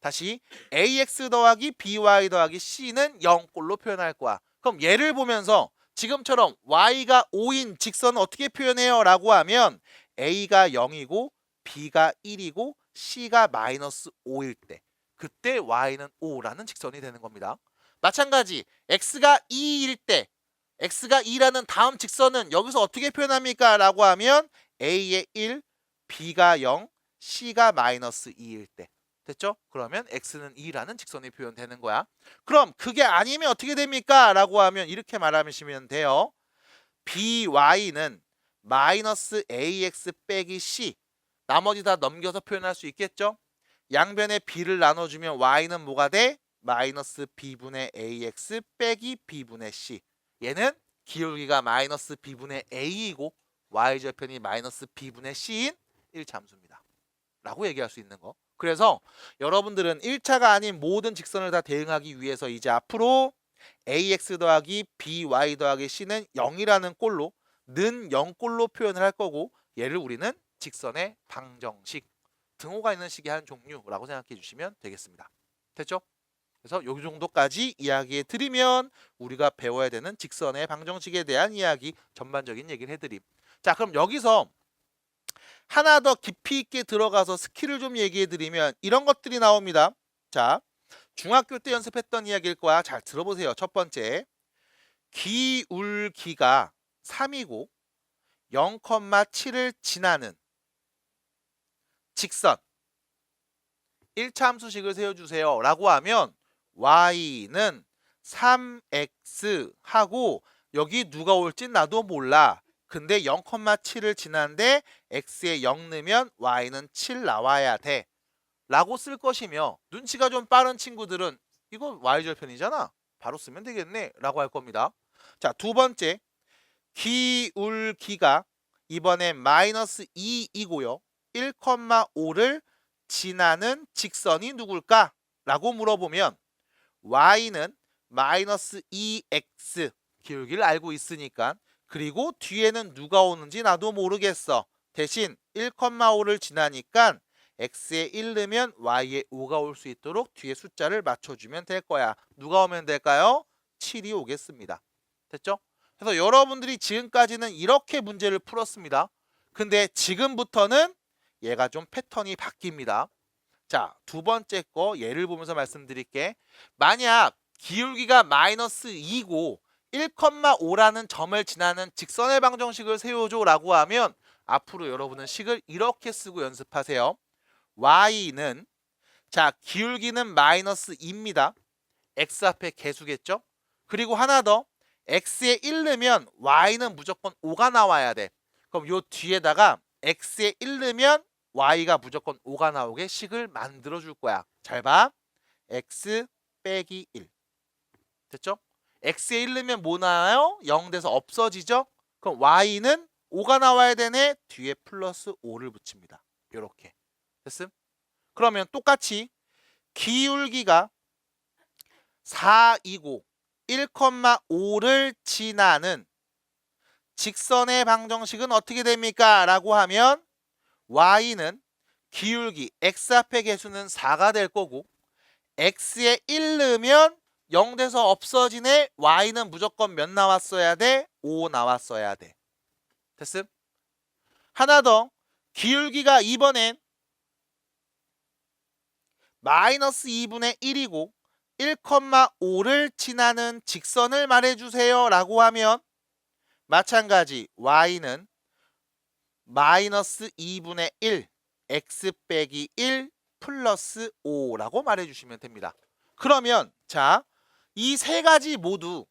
다시 ax 더하기 by 더하기 c는 0 꼴로 표현할 거야. 그럼 얘를 보면서 지금처럼 y가 5인 직선은 어떻게 표현해요? 라고 하면 a가 0이고 b가 1이고 c가 마이너스 5일 때, 그때 y는 5라는 직선이 되는 겁니다. 마찬가지 x가 2일 때, x가 2라는 다음 직선은 여기서 어떻게 표현합니까? 라고 하면 a의 1, b가 0, c가 마이너스 2일 때. 됐죠? 그러면 x는 2라는 직선이 표현되는 거야. 그럼 그게 아니면 어떻게 됩니까? 라고 하면 이렇게 말하시면 돼요. by는 마이너스 ax 빼기 c, 나머지 다 넘겨서 표현할 수 있겠죠? 양변에 b를 나눠주면 y는 뭐가 돼? 마이너스 b분의 ax 빼기 b분의 c. 얘는 기울기가 마이너스 b분의 a이고 y절편이 마이너스 b분의 c인 1차 함수입니다. 라고 얘기할 수 있는 거. 그래서 여러분들은 1차가 아닌 모든 직선을 다 대응하기 위해서 이제 앞으로 ax 더하기 by 더하기 c는 0이라는 꼴로 는 0꼴로 표현을 할 거고 얘를 우리는 직선의 방정식, 등호가 있는 식의 한 종류라고 생각해 주시면 되겠습니다. 됐죠? 그래서 요 정도까지 이야기해 드리면 우리가 배워야 되는 직선의 방정식에 대한 이야기, 전반적인 얘기를 해드림. 자, 그럼 여기서 하나 더 깊이 있게 들어가서 스킬을 좀 얘기해 드리면 이런 것들이 나옵니다. 자, 중학교 때 연습했던 이야기일 거야. 잘 들어보세요. 첫 번째, 기울기가 3이고 0,7을 지나는 직선 1차 함수식을 세워주세요 라고 하면 y는 3x 하고 여기 누가 올진 나도 몰라. 근데 0,7을 지났는데 x에 0 넣으면 y는 7 나와야 돼 라고 쓸 것이며, 눈치가 좀 빠른 친구들은 이거 y절편이잖아, 바로 쓰면 되겠네 라고 할 겁니다. 자, 두 번째, 기울기가 이번엔 마이너스 2이고요 1,5를 지나는 직선이 누굴까? 라고 물어보면 y는 마이너스 2x, 기울기를 알고 있으니까, 그리고 뒤에는 누가 오는지 나도 모르겠어. 대신 1,5를 지나니까 x에 1 넣으면 y에 5가 올 수 있도록 뒤에 숫자를 맞춰주면 될 거야. 누가 오면 될까요? 7이 오겠습니다. 됐죠? 그래서 여러분들이 지금까지는 이렇게 문제를 풀었습니다. 근데 지금부터는 얘가 좀 패턴이 바뀝니다. 자, 두 번째 거 예를 보면서 말씀드릴게. 만약 기울기가 마이너스 2고 1,5라는 점을 지나는 직선의 방정식을 세워줘 라고 하면 앞으로 여러분은 식을 이렇게 쓰고 연습하세요. y는, 자, 기울기는 마이너스 2입니다. x 앞에 개수겠죠? 그리고 하나 더, x에 1 넣으면 y는 무조건 5가 나와야 돼. 그럼 요 뒤에다가 x에 1 넣으면 y가 무조건 5가 나오게 식을 만들어 줄 거야. 잘 봐. x 빼기 1. 됐죠? x에 1 넣으면 뭐 나와요? 0 돼서 없어지죠? 그럼 y는 5가 나와야 되네. 뒤에 플러스 5를 붙입니다. 요렇게. 됐음? 그러면 똑같이 기울기가 4이고 1,5를 지나는 직선의 방정식은 어떻게 됩니까? 라고 하면 y는 기울기 x 앞의 개수는 4가 될 거고 x에 1 넣으면 0 돼서 없어지네. y는 무조건 몇 나왔어야 돼? 5 나왔어야 돼. 됐음? 하나 더, 기울기가 이번엔 마이너스 2분의 1이고 1,5를 지나는 직선을 말해주세요 라고 하면 마찬가지 y는 마이너스 2분의 1 x 빼기 1 플러스 5라고 말해주시면 됩니다. 그러면 자, 이 세 가지 모두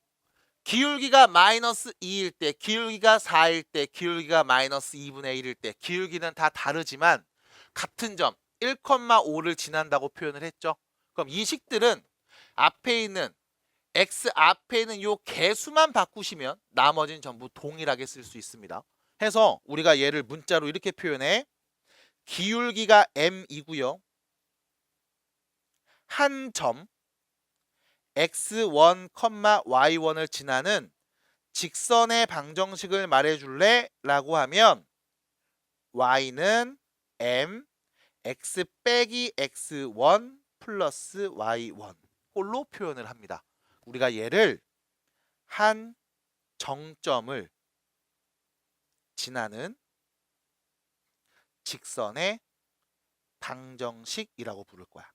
기울기가 마이너스 2일 때, 기울기가 4일 때, 기울기가 마이너스 2분의 1일 때 기울기는 다 다르지만 같은 점 1,5를 지난다고 표현을 했죠. 그럼 이 식들은 앞에 있는 x 앞에 있는 요 개수만 바꾸시면 나머지는 전부 동일하게 쓸 수 있습니다. 해서 우리가 얘를 문자로 이렇게 표현해. 기울기가 m이고요. 한 점 x1, y1을 지나는 직선의 방정식을 말해줄래? 라고 하면 y는 m x 빼기 x1 플러스 y1 꼴로 표현을 합니다. 우리가 얘를 한 정점을 지나는 직선의 방정식이라고 부를 거야.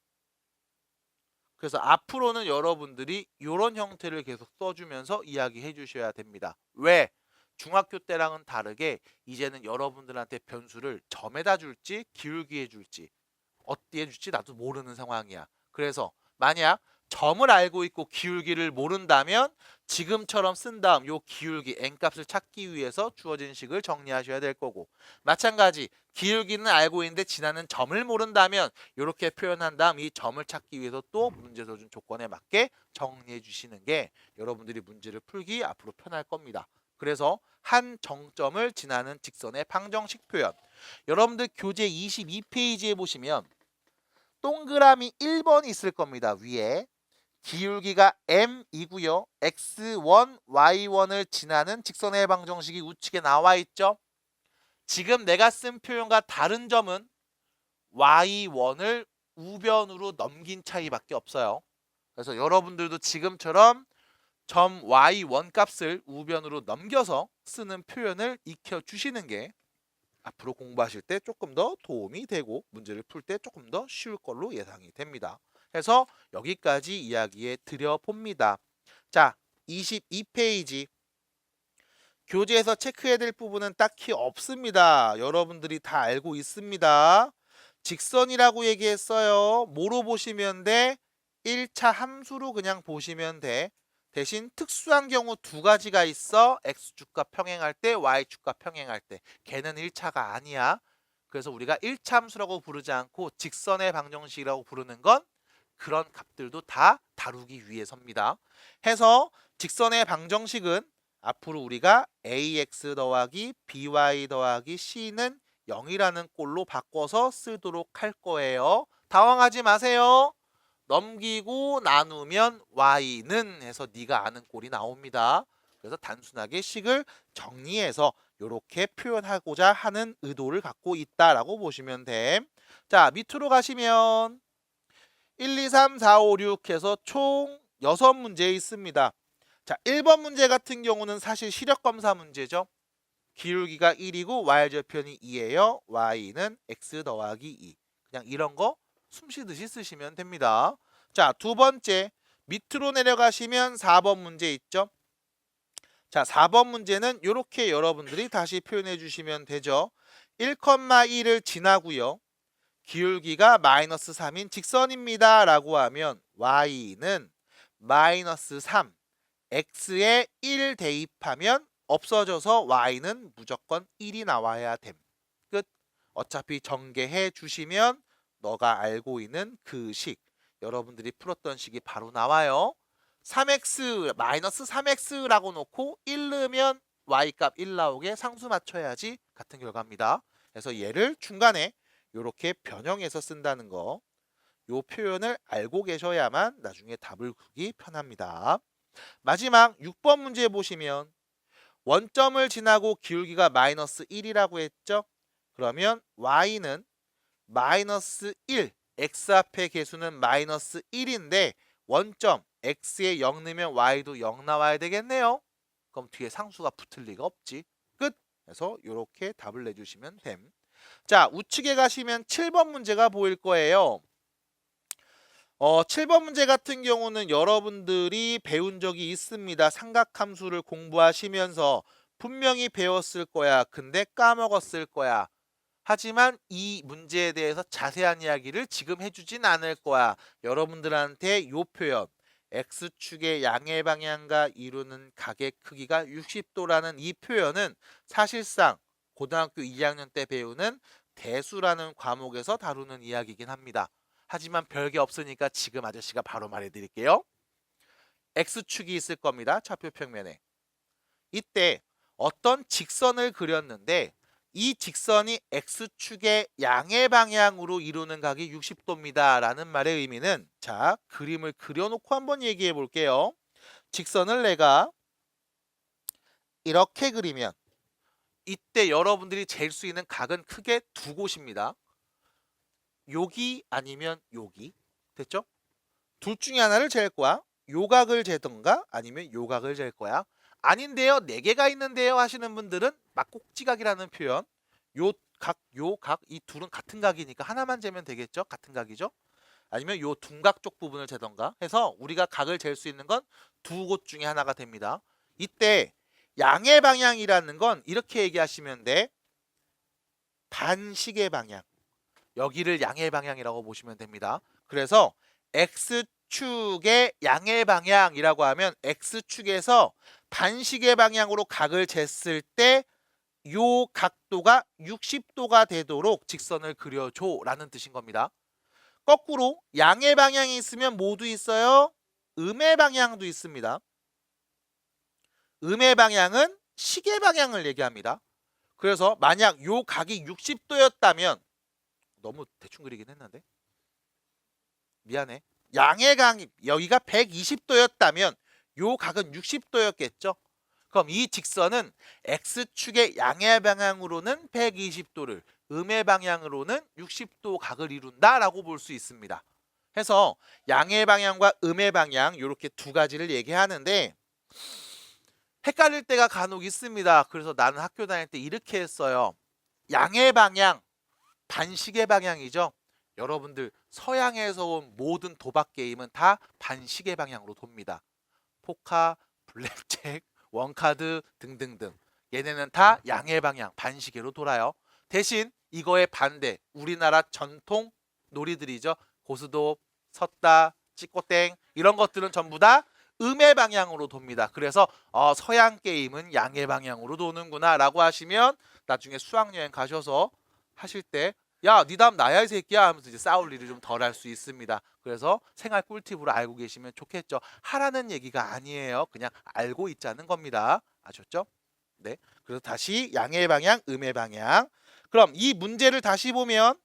그래서 앞으로는 여러분들이 이런 형태를 계속 써주면서 이야기해 주셔야 됩니다. 왜? 중학교 때랑은 다르게 이제는 여러분들한테 변수를 점에다 줄지 기울기에 줄지 어디에 줄지 나도 모르는 상황이야. 그래서 만약 점을 알고 있고 기울기를 모른다면 지금처럼 쓴 다음 요 기울기 n값을 찾기 위해서 주어진 식을 정리하셔야 될 거고, 마찬가지 기울기는 알고 있는데 지나는 점을 모른다면 이렇게 표현한 다음 이 점을 찾기 위해서 또 문제에서 준 조건에 맞게 정리해 주시는 게 여러분들이 문제를 풀기 앞으로 편할 겁니다. 그래서 한 정점을 지나는 직선의 방정식 표현, 여러분들 교재 22페이지에 보시면 동그라미 1번이 있을 겁니다. 위에 기울기가 m이고요. x1, y1을 지나는 직선의 방정식이 우측에 나와 있죠. 지금 내가 쓴 표현과 다른 점은 y1을 우변으로 넘긴 차이밖에 없어요. 그래서 여러분들도 지금처럼 점 y1 값을 우변으로 넘겨서 쓰는 표현을 익혀주시는 게 앞으로 공부하실 때 조금 더 도움이 되고 문제를 풀 때 조금 더 쉬울 걸로 예상이 됩니다. 그래서 여기까지 이야기해 드려봅니다. 자, 22페이지. 교재에서 체크해야 될 부분은 딱히 없습니다. 여러분들이 다 알고 있습니다. 직선이라고 얘기했어요. 뭐로 보시면 돼? 1차 함수로 그냥 보시면 돼. 대신 특수한 경우 두 가지가 있어. X축과 평행할 때, Y축과 평행할 때. 걔는 1차가 아니야. 그래서 우리가 1차 함수라고 부르지 않고 직선의 방정식이라고 부르는 건 그런 값들도 다 다루기 위해서입니다. 해서 직선의 방정식은 앞으로 우리가 ax 더하기 by 더하기 c는 0이라는 꼴로 바꿔서 쓰도록 할 거예요. 당황하지 마세요. 넘기고 나누면 y는 해서 네가 아는 꼴이 나옵니다. 그래서 단순하게 식을 정리해서 이렇게 표현하고자 하는 의도를 갖고 있다라고 보시면 돼. 자, 밑으로 가시면 1, 2, 3, 4, 5, 6 해서 총 6문제 있습니다. 자, 1번 문제 같은 경우는 사실 시력검사 문제죠. 기울기가 1이고 y절편이 2예요. y는 x 더하기 2. 그냥 이런 거 숨쉬듯이 쓰시면 됩니다. 자, 두 번째 밑으로 내려가시면 4번 문제 있죠. 자, 4번 문제는 이렇게 여러분들이 다시 표현해 주시면 되죠. 1,2를 지나고요. 기울기가 마이너스 3인 직선입니다. 라고 하면 y는 마이너스 3, x에 1 대입하면 없어져서 y는 무조건 1이 나와야 됨. 끝. 어차피 전개해 주시면 너가 알고 있는 그 식, 여러분들이 풀었던 식이 바로 나와요. 3x, 마이너스 3x라고 놓고 1 넣으면 y값 1 나오게 상수 맞춰야지 같은 결과입니다. 그래서 얘를 중간에 이렇게 변형해서 쓴다는 거, 요 표현을 알고 계셔야만 나중에 답을 구기 편합니다. 마지막 6번 문제 보시면 원점을 지나고 기울기가 마이너스 1이라고 했죠. 그러면 y는 마이너스 1, x 앞의 개수는 마이너스 1인데 원점 x에 0 넣으면 y도 0 나와야 되겠네요. 그럼 뒤에 상수가 붙을 리가 없지. 끝. 그래서 이렇게 답을 내주시면 됨. 자, 우측에 가시면 7번 문제가 보일 거예요. 7번 문제 같은 경우는 여러분들이 배운 적이 있습니다. 삼각함수를 공부하시면서 분명히 배웠을 거야. 근데 까먹었을 거야. 하지만 이 문제에 대해서 자세한 이야기를 지금 해주진 않을 거야. 여러분들한테 이 표현, X축의 양의 방향과 이루는 각의 크기가 60도라는 이 표현은 사실상 고등학교 2학년 때 배우는 대수라는 과목에서 다루는 이야기이긴 합니다. 하지만 별게 없으니까 지금 아저씨가 바로 말해드릴게요. X축이 있을 겁니다. 차표 평면에. 이때 어떤 직선을 그렸는데 이 직선이 X축의 양의 방향으로 이루는 각이 60도입니다. 라는 말의 의미는, 자, 그림을 그려놓고 한번 얘기해 볼게요. 직선을 내가 이렇게 그리면 이때 여러분들이 잴 수 있는 각은 크게 두 곳입니다. 여기 아니면 여기. 됐죠? 둘 중에 하나를 잴 거야. 요 각을 재던가 아니면 요 각을 잴 거야. 아닌데요, 4개가 있는데요 하시는 분들은 막꼭지각이라는 표현, 요 각, 이 둘은 같은 각이니까 하나만 재면 되겠죠? 같은 각이죠? 아니면 요 둔각 쪽 부분을 재던가 해서 우리가 각을 잴 수 있는 건 두 곳 중에 하나가 됩니다. 이때 양의 방향이라는 건 이렇게 얘기하시면 돼. 반식의 방향. 여기를 양의 방향이라고 보시면 됩니다. 그래서 X축의 양의 방향이라고 하면 X축에서 반식의 방향으로 각을 쟀을 때 요 각도가 60도가 되도록 직선을 그려줘 라는 뜻인 겁니다. 거꾸로 양의 방향이 있으면 뭐도 있어요? 음의 방향도 있습니다. 음의 방향은 식의 방향을 얘기합니다. 그래서 만약 요 각이 60도였다면, 너무 대충 그리긴 했는데 미안해. 양의 각이 여기가 120도였다면 요 각은 60도였겠죠. 그럼 이 직선은 X축의 양의 방향으로는 120도를, 음의 방향으로는 60도 각을 이룬다라고 볼 수 있습니다. 해서 양의 방향과 음의 방향 이렇게 두 가지를 얘기하는데 헷갈릴 때가 간혹 있습니다. 그래서 나는 학교 다닐 때 이렇게 했어요. 양의 방향, 반시계 방향이죠. 여러분들 서양에서 온 모든 도박 게임은 다 반시계 방향으로 돕니다. 포카, 블랙잭, 원카드 등등등. 얘네는 다 양의 방향, 반시계로 돌아요. 대신 이거의 반대, 우리나라 전통 놀이들이죠. 고스톱, 섰다, 찍고땡 이런 것들은 전부 다 음의 방향으로 돕니다. 그래서 서양 게임은 양의 방향으로 도는구나 라고 하시면 나중에 수학여행 가셔서 하실 때 야, 니 다음 나야 이 새끼야 하면서 이제 싸울 일이 좀 덜 할 수 있습니다. 그래서 생활 꿀팁으로 알고 계시면 좋겠죠. 하라는 얘기가 아니에요. 그냥 알고 있자는 겁니다. 아셨죠? 네. 그래서 다시 양의 방향, 음의 방향. 그럼 이 문제를 다시 보면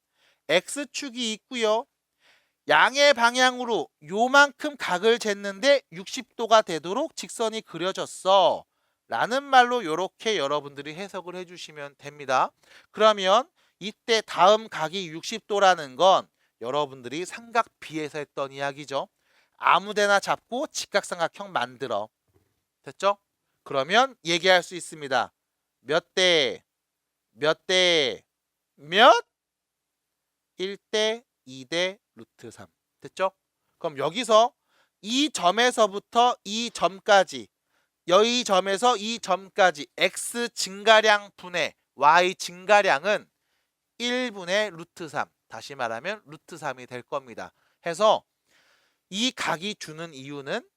X축이 있고요. 양의 방향으로 요만큼 각을 쟀는데 60도가 되도록 직선이 그려졌어. 라는 말로 이렇게 여러분들이 해석을 해주시면 됩니다. 그러면 이때 다음 각이 60도라는 건 여러분들이 삼각비에서 했던 이야기죠. 아무데나 잡고 직각삼각형 만들어. 됐죠? 그러면 얘기할 수 있습니다. 몇 대, 몇 대, 몇? 1대, 2대, 루트 3. 됐죠? 그럼 여기서 이 점에서부터 이 점까지, 이 점에서 이 점까지 x 증가량 분의 y 증가량은 1분의 루트 3. 다시 말하면 루트 3이 될 겁니다. 해서 이 각이 주는 이유는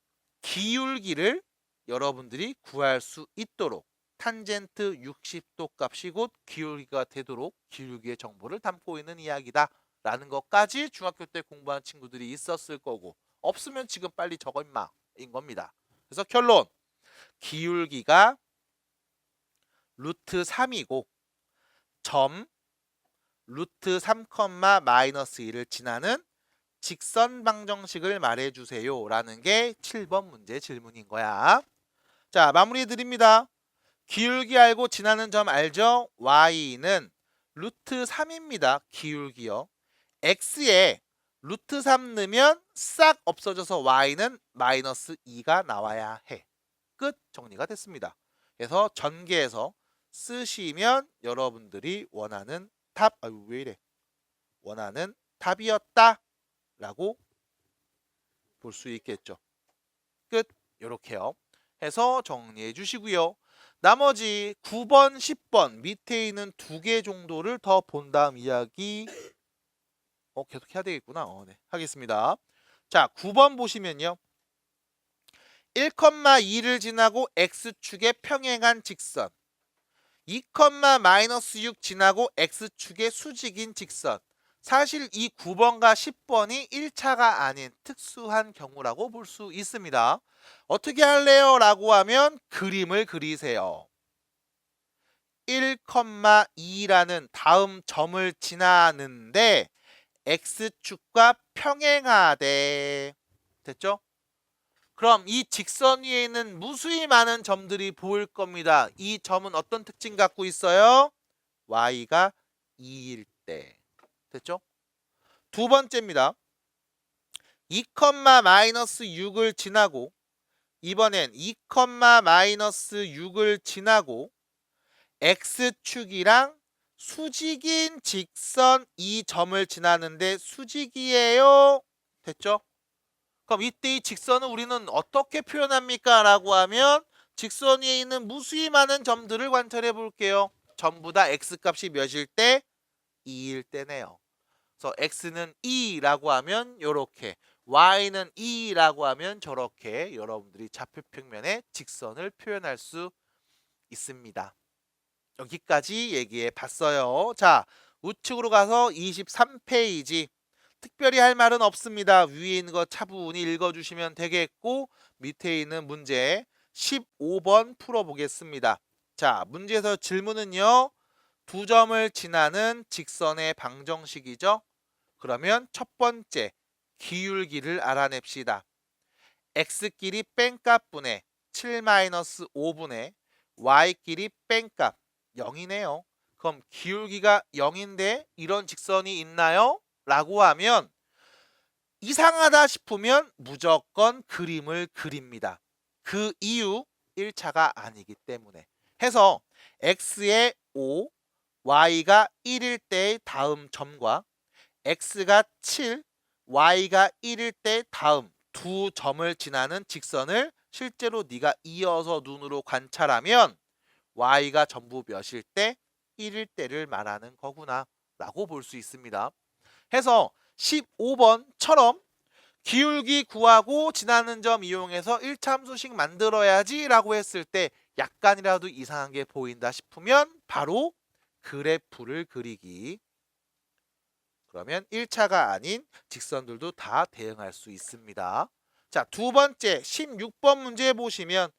기울기를 여러분들이 구할 수 있도록 탄젠트 60도 값이 곧 기울기가 되도록 기울기의 정보를 담고 있는 이야기다 라는 것까지 중학교 때 공부한 친구들이 있었을 거고 없으면 지금 빨리 적어 임마인 겁니다. 그래서 결론 기울기가 루트 3이고 점 루트 3, 마이너스 1을 지나는 직선 방정식을 말해주세요 라는 게 7번 문제 질문인 거야. 자, 마무리 드립니다. 기울기 알고 지나는 점 알죠? y는 루트 3입니다. 기울기요. x에 루트 3 넣으면 싹 없어져서 y는 마이너스 2가 나와야 해. 끝 정리가 됐습니다. 그래서 전개해서 쓰시면 여러분들이 원하는 답, 아유 왜 이래? 원하는 답이었다 라고 볼 수 있겠죠. 끝. 요렇게요. 해서 정리해 주시고요. 나머지 9번, 10번 밑에 있는 두 개 정도를 더 본 다음 이야기 계속 해야 되겠구나. 네. 하겠습니다. 자, 9번 보시면요. 1,2를 지나고 x축에 평행한 직선 2, 마이너스 6 지나고 x축의 수직인 직선 사실 이 9번과 10번이 1차가 아닌 특수한 경우라고 볼 수 있습니다. 어떻게 할래요? 라고 하면 그림을 그리세요. 1,2라는 다음 점을 지나는데 x축과 평행하되 됐죠? 그럼 이 직선 위에 있는 무수히 많은 점들이 보일 겁니다. 이 점은 어떤 특징 갖고 있어요? y가 2일 때. 됐죠? 두 번째입니다. 2, 마이너스 6을 지나고 이번엔 2, 마이너스 6을 지나고 x축이랑 수직인 직선 이 점을 지나는데 수직이에요. 됐죠? 그럼 이때 이 직선을 우리는 어떻게 표현합니까? 라고 하면 직선 위에 있는 무수히 많은 점들을 관찰해 볼게요. 전부 다 x값이 몇일 때? 2일 때네요. 그래서 x는 2라고 하면 요렇게 y는 2라고 하면 저렇게 여러분들이 좌표평면에 직선을 표현할 수 있습니다. 여기까지 얘기해 봤어요. 자, 우측으로 가서 23페이지. 특별히 할 말은 없습니다. 위에 있는 거 차분히 읽어주시면 되겠고 밑에 있는 문제 15번 풀어보겠습니다. 자, 문제에서 질문은요. 두 점을 지나는 직선의 방정식이죠. 그러면 첫 번째 기울기를 알아냅시다. x끼리 뺀값분의 7-5분의 y끼리 뺀값 0이네요. 그럼 기울기가 0인데 이런 직선이 있나요? 라고 하면 이상하다 싶으면 무조건 그림을 그립니다. 그 이유 1차가 아니기 때문에. 해서 x의 5, y가 1일 때의 다음 점과 x가 7, y가 1일 때 다음 두 점을 지나는 직선을 실제로 네가 이어서 눈으로 관찰하면 y가 전부 몇일 때 1일 때를 말하는 거구나 라고 볼 수 있습니다. 해서 15번처럼 기울기 구하고 지나는 점 이용해서 1차 함수식 만들어야지 라고 했을 때 약간이라도 이상한 게 보인다 싶으면 바로 그래프를 그리기. 그러면 1차가 아닌 직선들도 다 대응할 수 있습니다. 자, 두 번째 16번 문제 보시면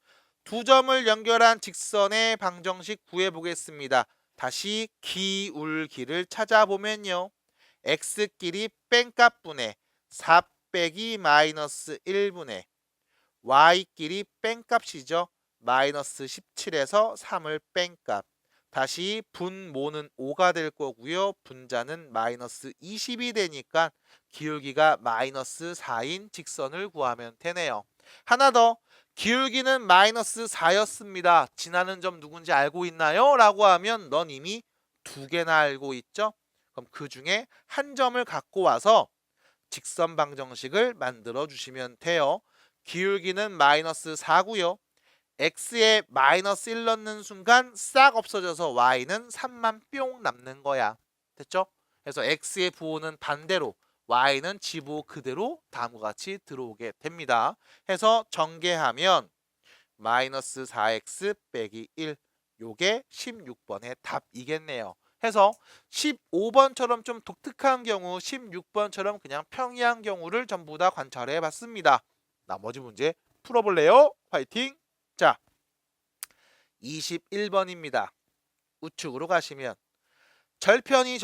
두 점을 연결한 직선의 방정식 구해보겠습니다. 다시 기울기를 찾아보면요. x끼리 뺀값분의 4 빼기 마이너스 1분의 y끼리 뺀값이죠. 마이너스 17에서 3을 뺀값. 다시 분모는 5가 될 거고요. 분자는 마이너스 20이 되니까 기울기가 마이너스 4인 직선을 구하면 되네요. 하나 더. 기울기는 마이너스 4였습니다. 지나는 점 누군지 알고 있나요? 라고 하면 넌 이미 두 개나 알고 있죠? 그럼 그 중에 한 점을 갖고 와서 직선 방정식을 만들어 주시면 돼요. 기울기는 마이너스 4고요. x에 마이너스 1 넣는 순간 싹 없어져서 y는 3만 뿅 남는 거야. 됐죠? 그래서 x의 부호는 반대로 y는 지부호 그대로 다음과 같이 들어오게 됩니다. 해서 전개하면 마이너스 4x 빼기 1 요게 16번의 답이겠네요. 해서 15번처럼 좀 독특한 경우 16번처럼 그냥 평이한 경우를 전부 다 관찰해 봤습니다. 나머지 문제 풀어볼래요? 화이팅! 자, 21번입니다. 우측으로 가시면 절편이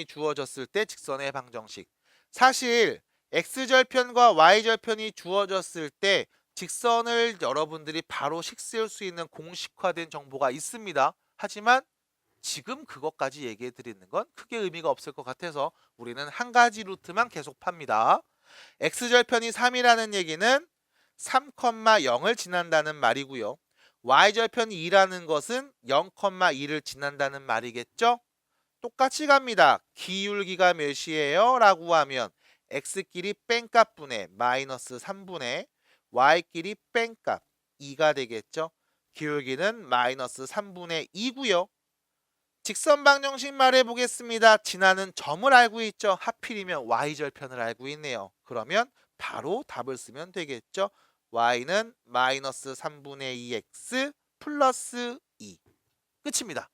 주어졌을 때 직선의 방정식. 사실 x절편과 y절편이 주어졌을 때 직선을 여러분들이 바로 식세울 수 있는 공식화된 정보가 있습니다. 하지만 지금 그것까지 얘기해 드리는 건 크게 의미가 없을 것 같아서 우리는 한 가지 루트만 계속 팝니다. x절편이 3이라는 얘기는 3,0을 지난다는 말이고요. y절편이 2라는 것은 0,2를 지난다는 말이겠죠? 똑같이 갑니다. 기울기가 몇이에요? 라고 하면 x끼리 뺀값분의 마이너스 3분의 y끼리 뺀값 2가 되겠죠? 기울기는 마이너스 3분의 2고요. 직선 방정식 말해보겠습니다. 지나는 점을 알고 있죠? 하필이면 y절편을 알고 있네요. 그러면 바로 답을 쓰면 되겠죠? y는 마이너스 3분의 2x 플러스 2. 끝입니다.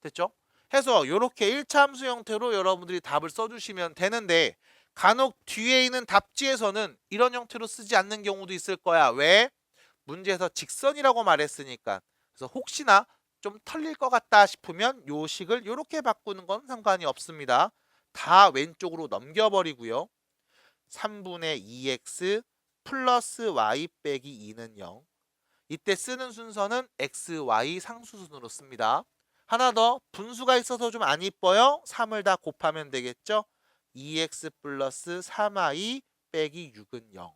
됐죠? 해서 이렇게 1차 함수 형태로 여러분들이 답을 써주시면 되는데 간혹 뒤에 있는 답지에서는 이런 형태로 쓰지 않는 경우도 있을 거야. 왜? 문제에서 직선이라고 말했으니까. 그래서 혹시나 좀 털릴 것 같다 싶으면 요 식을 이렇게 바꾸는 건 상관이 없습니다. 다 왼쪽으로 넘겨버리고요. 3분의 2x 플러스 y 빼기 2는 0. 이때 쓰는 순서는 x, y 상수순으로 씁니다. 하나 더 분수가 있어서 좀 안 이뻐요. 3을 다 곱하면 되겠죠. 2x 플러스 3y 빼기 6은 0.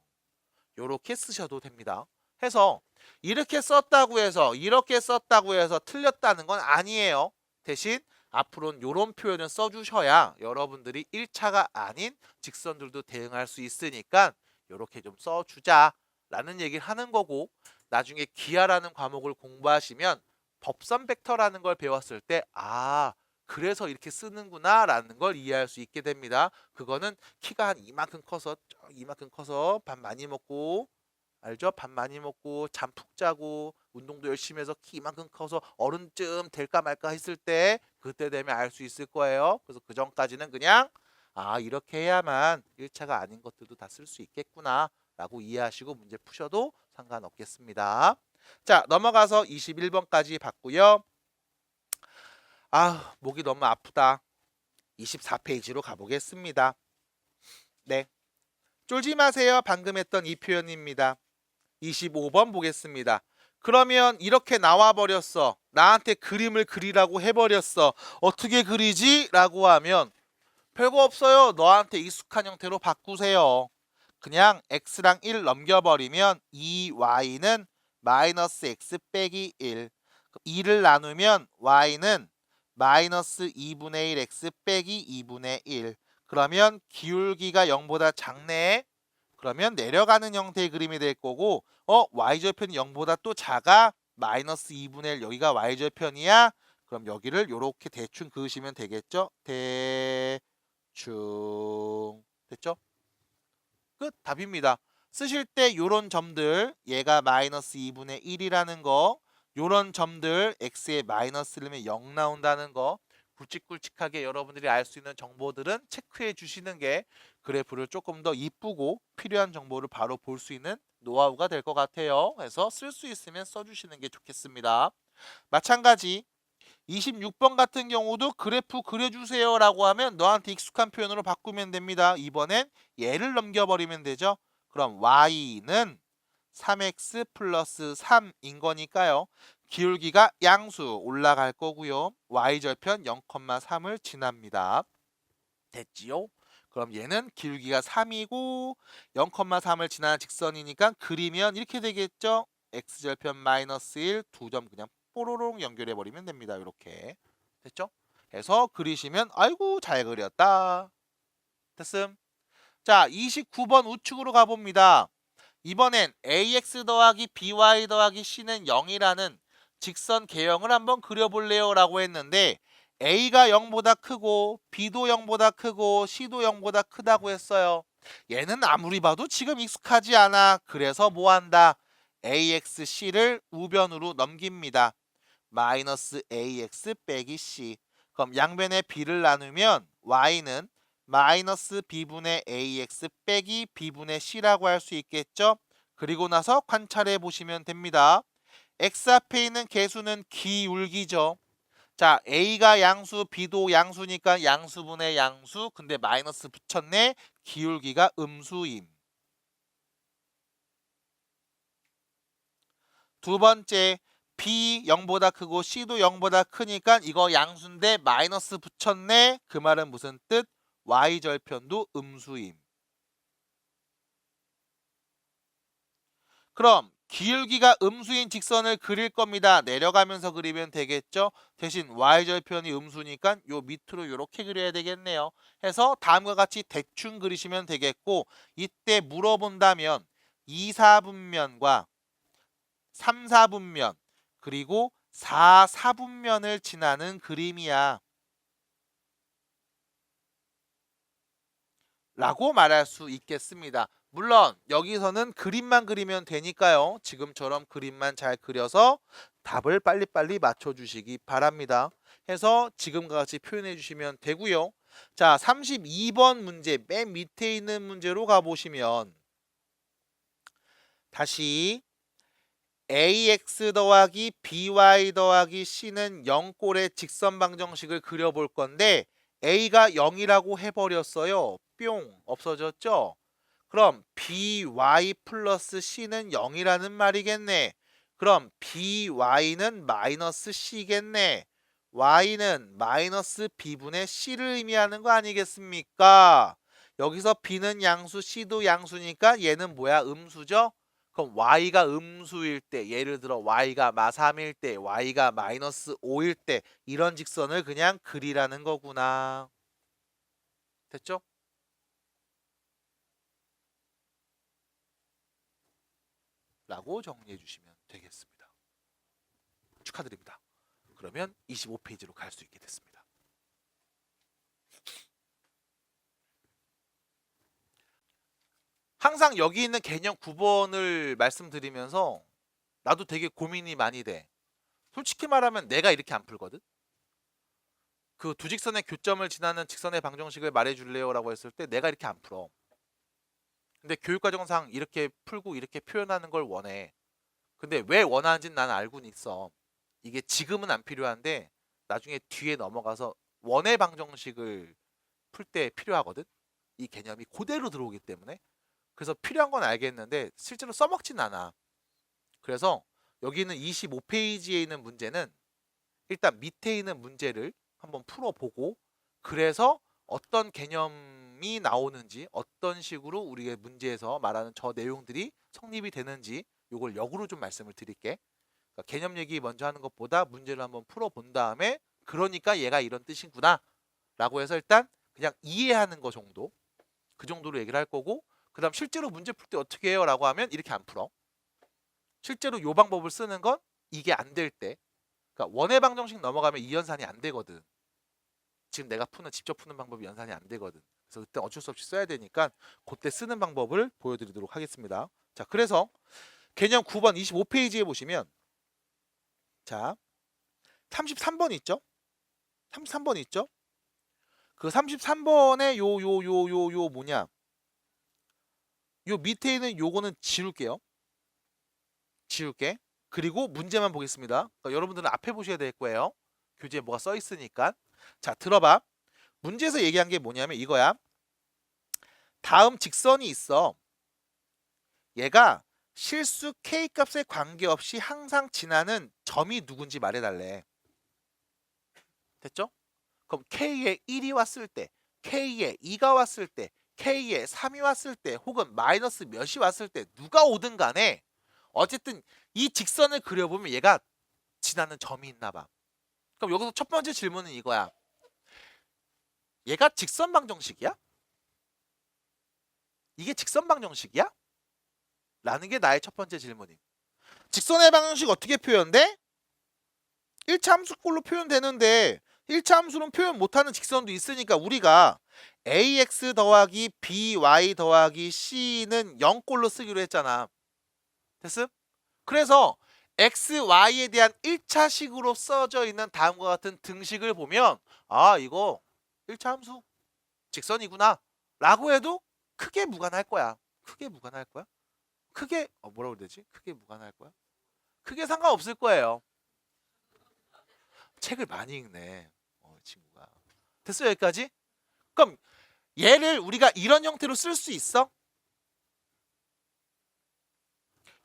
요렇게 쓰셔도 됩니다. 해서 이렇게 썼다고 해서 이렇게 썼다고 해서 틀렸다는 건 아니에요. 대신 앞으로는 이런 표현을 써주셔야 여러분들이 1차가 아닌 직선들도 대응할 수 있으니까 이렇게 좀 써주자라는 얘기를 하는 거고 나중에 기하라는 과목을 공부하시면 법선 벡터라는 걸 배웠을 때 그래서 이렇게 쓰는구나 라는 걸 이해할 수 있게 됩니다. 그거는 키가 한 이만큼 커서 밥 많이 먹고 알죠? 밥 많이 먹고 잠 푹 자고 운동도 열심히 해서 키 이만큼 커서 어른쯤 될까 말까 했을 때 그때 되면 알 수 있을 거예요. 그래서 그 전까지는 그냥 이렇게 해야만 1차가 아닌 것들도 다 쓸 수 있겠구나 라고 이해하시고 문제 푸셔도 상관없겠습니다. 자, 넘어가서 21번까지 봤고요. 목이 너무 아프다. 24페이지로 가보겠습니다. 네, 쫄지 마세요. 방금 했던 이 표현입니다. 25번 보겠습니다. 그러면 이렇게 나와버렸어. 나한테 그림을 그리라고 해버렸어. 어떻게 그리지? 라고 하면 별거 없어요. 너한테 익숙한 형태로 바꾸세요. 그냥 x랑 1 넘겨버리면 2y는 마이너스 x 빼기 1. 2를 나누면 y는 마이너스 2분의 1 x 빼기 2분의 1. 그러면 기울기가 0보다 작네. 그러면 내려가는 형태의 그림이 될 거고 y절편이 0보다 또 작아. 마이너스 2분의 1 여기가 y절편이야. 그럼 여기를 이렇게 대충 그으시면 되겠죠? 대충 됐죠? 끝. 답입니다. 쓰실 때 요런 점들 얘가 마이너스 2분의 1이라는 거 요런 점들 x에 마이너스를 넣으면 0 나온다는 거 굵직굵직하게 여러분들이 알 수 있는 정보들은 체크해 주시는 게 그래프를 조금 더 이쁘고 필요한 정보를 바로 볼 수 있는 노하우가 될 것 같아요. 그래서 쓸 수 있으면 써주시는 게 좋겠습니다. 마찬가지 26번 같은 경우도 그래프 그려주세요 라고 하면 너한테 익숙한 표현으로 바꾸면 됩니다. 이번엔 얘를 넘겨버리면 되죠. 그럼 y는 3x 플러스 3인 거니까요. 기울기가 양수 올라갈 거고요. y절편 0,3을 지납니다. 됐지요? 그럼 얘는 기울기가 3이고 0,3을 지나는 직선이니까 그리면 이렇게 되겠죠? x절편 마이너스 1, 두 점 그냥 뽀로롱 연결해버리면 됩니다. 이렇게. 됐죠? 해서 그리시면 아이고 잘 그렸다. 됐음? 자, 29번 우측으로 가봅니다. 이번엔 ax 더하기 by 더하기 c는 0이라는 직선 개형을 한번 그려볼래요 라고 했는데 a가 0보다 크고 b도 0보다 크고 c도 0보다 크다고 했어요. 얘는 아무리 봐도 지금 익숙하지 않아. 그래서 뭐한다? ax, c를 우변으로 넘깁니다. 마이너스 ax 빼기 c. 그럼 양변에 b를 나누면 y는 마이너스 b분의 ax 빼기 b분의 c라고 할 수 있겠죠? 그리고 나서 관찰해 보시면 됩니다. x 앞에 있는 개수는 기울기죠. 자, a가 양수, b도 양수니까 양수분의 양수. 근데 마이너스 붙였네. 기울기가 음수임. 두 번째, b 0보다 크고 c도 0보다 크니까 이거 양수인데 마이너스 붙였네. 그 말은 무슨 뜻? y절편도 음수임. 그럼 기울기가 음수인 직선을 그릴 겁니다. 내려가면서 그리면 되겠죠? 대신 y절편이 음수니까 요 밑으로 이렇게 그려야 되겠네요. 해서 다음과 같이 대충 그리시면 되겠고 이때 물어본다면 2, 4분면과 3, 4분면 그리고 4, 4분면을 지나는 그림이야. 라고 말할 수 있겠습니다. 물론 여기서는 그림만 그리면 되니까요. 지금처럼 그림만 잘 그려서 답을 빨리빨리 맞춰주시기 바랍니다. 해서 지금과 같이 표현해 주시면 되고요. 자, 32번 문제 맨 밑에 있는 문제로 가보시면 다시 ax 더하기 by 더하기 c는 0꼴의 직선 방정식을 그려볼 건데 a가 0이라고 해버렸어요. 뿅 없어졌죠? 그럼 by 플러스 c는 0이라는 말이겠네. 그럼 by는 마이너스 c겠네. y는 마이너스 b분의 c를 의미하는 거 아니겠습니까? 여기서 b는 양수, c도 양수니까 얘는 뭐야? 음수죠? 그럼 y가 음수일 때, 예를 들어 y가 마3일 때, y가 마이너스 5일 때 이런 직선을 그냥 그리라는 거구나. 됐죠? 라고 정리해 주시면 되겠습니다. 축하드립니다. 그러면 25페이지로 갈 수 있게 됐습니다. 항상 여기 있는 개념 9번을 말씀드리면서 나도 되게 고민이 많이 돼. 솔직히 말하면 내가 이렇게 안 풀거든. 그 두 직선의 교점을 지나는 직선의 방정식을 말해줄래요? 라고 했을 때 내가 이렇게 안 풀어. 근데 교육과정상 이렇게 풀고 이렇게 표현하는 걸 원해. 근데 왜 원하는지는 나는 알고는 있어. 이게 지금은 안 필요한데 나중에 뒤에 넘어가서 원의 방정식을 풀 때 필요하거든. 이 개념이 그대로 들어오기 때문에. 그래서 필요한 건 알겠는데 실제로 써먹진 않아. 그래서 여기는 25페이지에 있는 문제는 일단 밑에 있는 문제를 한번 풀어보고 그래서 어떤 개념이 나오는지 어떤 식으로 우리의 문제에서 말하는 저 내용들이 성립이 되는지 이걸 역으로 좀 말씀을 드릴게. 그러니까 개념 얘기 먼저 하는 것보다 문제를 한번 풀어본 다음에 그러니까 얘가 이런 뜻이구나 라고 해서 일단 그냥 이해하는 거 정도 그 정도로 얘기를 할 거고 그 다음 실제로 문제 풀 때 어떻게 해요? 라고 하면 이렇게 안 풀어. 실제로 요 방법을 쓰는 건 이게 안 될 때 그러니까 원의 방정식 넘어가면 이 연산이 안 되거든. 지금 내가 직접 푸는 방법이 연산이 안 되거든. 그래서 그때 어쩔 수 없이 써야 되니까 그때 쓰는 방법을 보여드리도록 하겠습니다. 자, 그래서 개념 9번 25페이지에 보시면 자 33번 있죠? 33번 있죠? 그 33번에 요 뭐냐 요 밑에 있는 요거는 지울게요. 지울게. 그리고 문제만 보겠습니다. 그러니까 여러분들은 앞에 보셔야 될 거예요. 교재에 뭐가 써 있으니까. 자, 들어봐. 문제에서 얘기한 게 뭐냐면 이거야. 다음 직선이 있어. 얘가 실수 K값에 관계없이 항상 지나는 점이 누군지 말해달래. 됐죠? 그럼 K에 1이 왔을 때, K에 2가 왔을 때, K에 3이 왔을 때, 혹은 마이너스 몇이 왔을 때 누가 오든 간에 어쨌든 이 직선을 그려보면 얘가 지나는 점이 있나 봐. 그럼 여기서 첫 번째 질문은 이거야. 얘가 직선 방정식이야? 이게 직선 방정식이야? 라는 게 나의 첫 번째 질문임. 직선의 방정식 어떻게 표현돼? 1차 함수꼴로 표현되는데 1차 함수는 표현 못하는 직선도 있으니까 우리가 ax 더하기 by 더하기 c는 0꼴로 쓰기로 했잖아. 됐음? 그래서 x, y에 대한 1차식으로 써져 있는 다음과 같은 등식을 보면 아 이거 1차 함수 직선이구나 라고 해도 크게 무관할 거야. 크게 무관할 거야? 크게 뭐라고 그래야 되지? 크게 무관할 거야? 크게 상관없을 거예요. 책을 많이 읽네 친구가. 됐어요 여기까지? 그럼 얘를 우리가 이런 형태로 쓸 수 있어?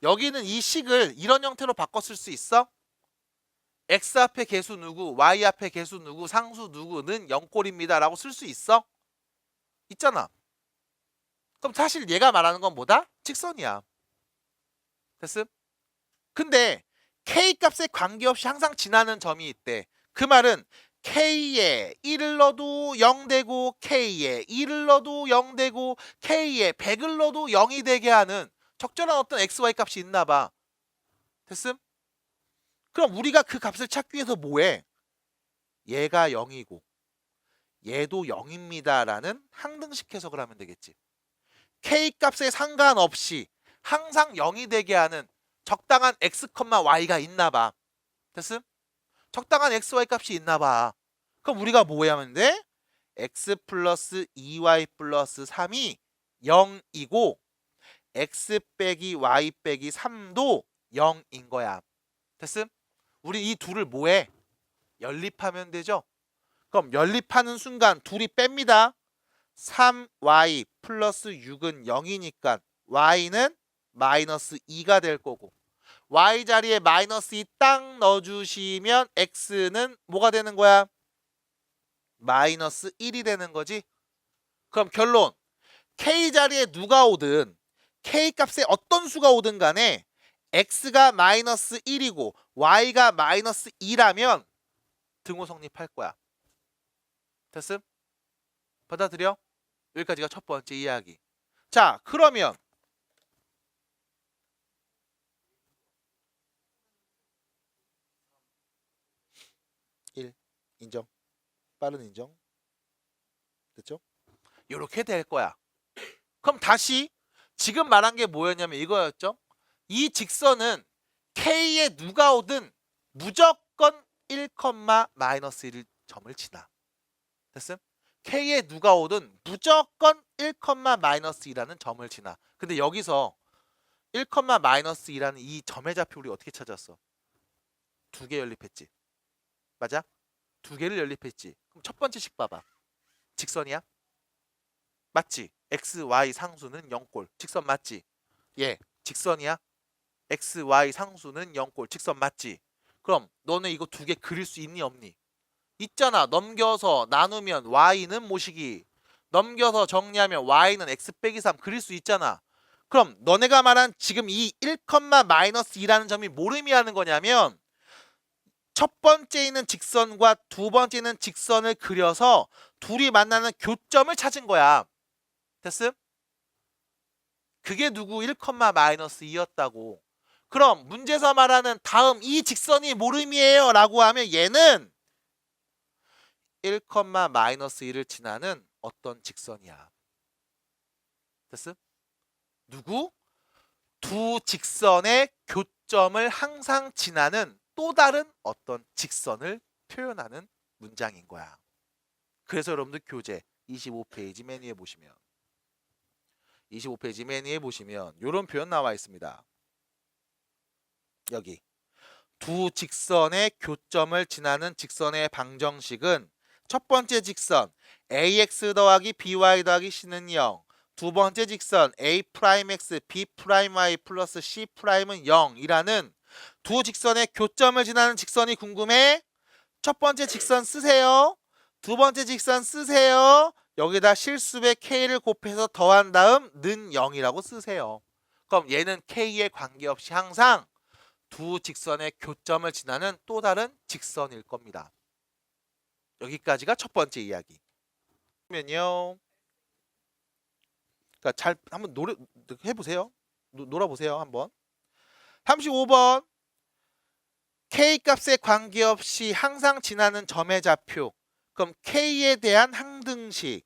여기는 이 식을 이런 형태로 바꿔 쓸 수 있어? x 앞에 개수 누구, y 앞에 개수 누구, 상수 누구는 0꼴입니다 라고 쓸 수 있어? 있잖아. 그럼 사실 얘가 말하는 건 뭐다? 직선이야. 됐음? 근데 k 값에 관계없이 항상 지나는 점이 있대. 그 말은 k에 1을 넣어도 0 되고 k에 2를 넣어도 0 되고 k에 100을 넣어도 0이 되게 하는 적절한 어떤 xy 값이 있나 봐. 됐음? 그럼 우리가 그 값을 찾기 위해서 뭐해? 얘가 0이고 얘도 0입니다 라는 항등식 해석을 하면 되겠지. k 값에 상관없이 항상 0이 되게 하는 적당한 x, y가 있나 봐. 됐음? 적당한 x, y 값이 있나 봐. 그럼 우리가 뭐 해야 하는데? x 플러스 2y 플러스 3이 0이고 x 빼기 y 빼기 3도 0인 거야. 됐음? 우리 이 둘을 뭐해? 연립하면 되죠? 그럼 연립하는 순간 둘이 뺍니다. 3y 플러스 6은 0이니까 y는 마이너스 2가 될 거고 y 자리에 마이너스 2 딱 넣어주시면 x는 뭐가 되는 거야? 마이너스 1이 되는 거지. 그럼 결론 k 자리에 누가 오든 k 값에 어떤 수가 오든 간에 x가 마이너스 1이고 y가 마이너스 2라면 등호 성립할 거야. 됐음? 받아들여? 여기까지가 첫 번째 이야기. 자, 그러면 인정. 빠른 인정. 됐죠? 이렇게 될 거야. 그럼 다시 지금 말한 게 뭐였냐면 이거였죠. 이 직선은 K에 누가 오든 무조건 1, 마이너스 1 점을 지나. 됐음? K에 누가 오든 무조건 1, 마이너스 2라는 점을 지나. 근데 여기서 1, 마이너스 2라는 이 점의 좌표 우리 어떻게 찾았어? 두 개 연립했지. 맞아? 두 개를 연립했지. 그럼 첫 번째 식 봐봐. 직선이야? 맞지? x, y 상수는 0꼴. 직선 맞지? 예, 직선이야. x, y 상수는 0꼴. 직선 맞지? 그럼 너네 이거 두 개 그릴 수 있니 없니? 있잖아. 넘겨서 나누면 y는 모시기. 넘겨서 정리하면 y는 x 빼기 3 그릴 수 있잖아. 그럼 너네가 말한 지금 이 1, 마이너스 2라는 점이 뭘 의미하는 거냐면 첫 번째 있는 직선과 두 번째 있는 직선을 그려서 둘이 만나는 교점을 찾은 거야. 됐음? 그게 누구 1, 마이너스 2였다고. 그럼 문제에서 말하는 다음 이 직선이 뭘 의미해요? 라고 하면 얘는 1, 마이너스 2를 지나는 어떤 직선이야. 됐음? 누구? 두 직선의 교점을 항상 지나는 또 다른 어떤 직선을 표현하는 문장인 거야. 그래서 여러분들 교재 25페이지 맨 위에 보시면 25페이지 맨 위에 보시면 이런 표현 나와 있습니다. 여기 두 직선의 교점을 지나는 직선의 방정식은 첫 번째 직선 ax 더하기 by 더하기 c는 0, 두 번째 직선 a'x b'y 플러스 c'은 0이라는 두 직선의 교점을 지나는 직선이 궁금해? 첫 번째 직선 쓰세요. 두 번째 직선 쓰세요. 여기다 실수배 k를 곱해서 더한 다음 는 0이라고 쓰세요. 그럼 얘는 k에 관계없이 항상 두 직선의 교점을 지나는 또 다른 직선일 겁니다. 여기까지가 첫 번째 이야기. 그러면요. 그러니까 잘 한번 노래 해보세요. 놀아보세요 한번. 35번 k 값에 관계없이 항상 지나는 점의 좌표. 그럼 k에 대한 항등식.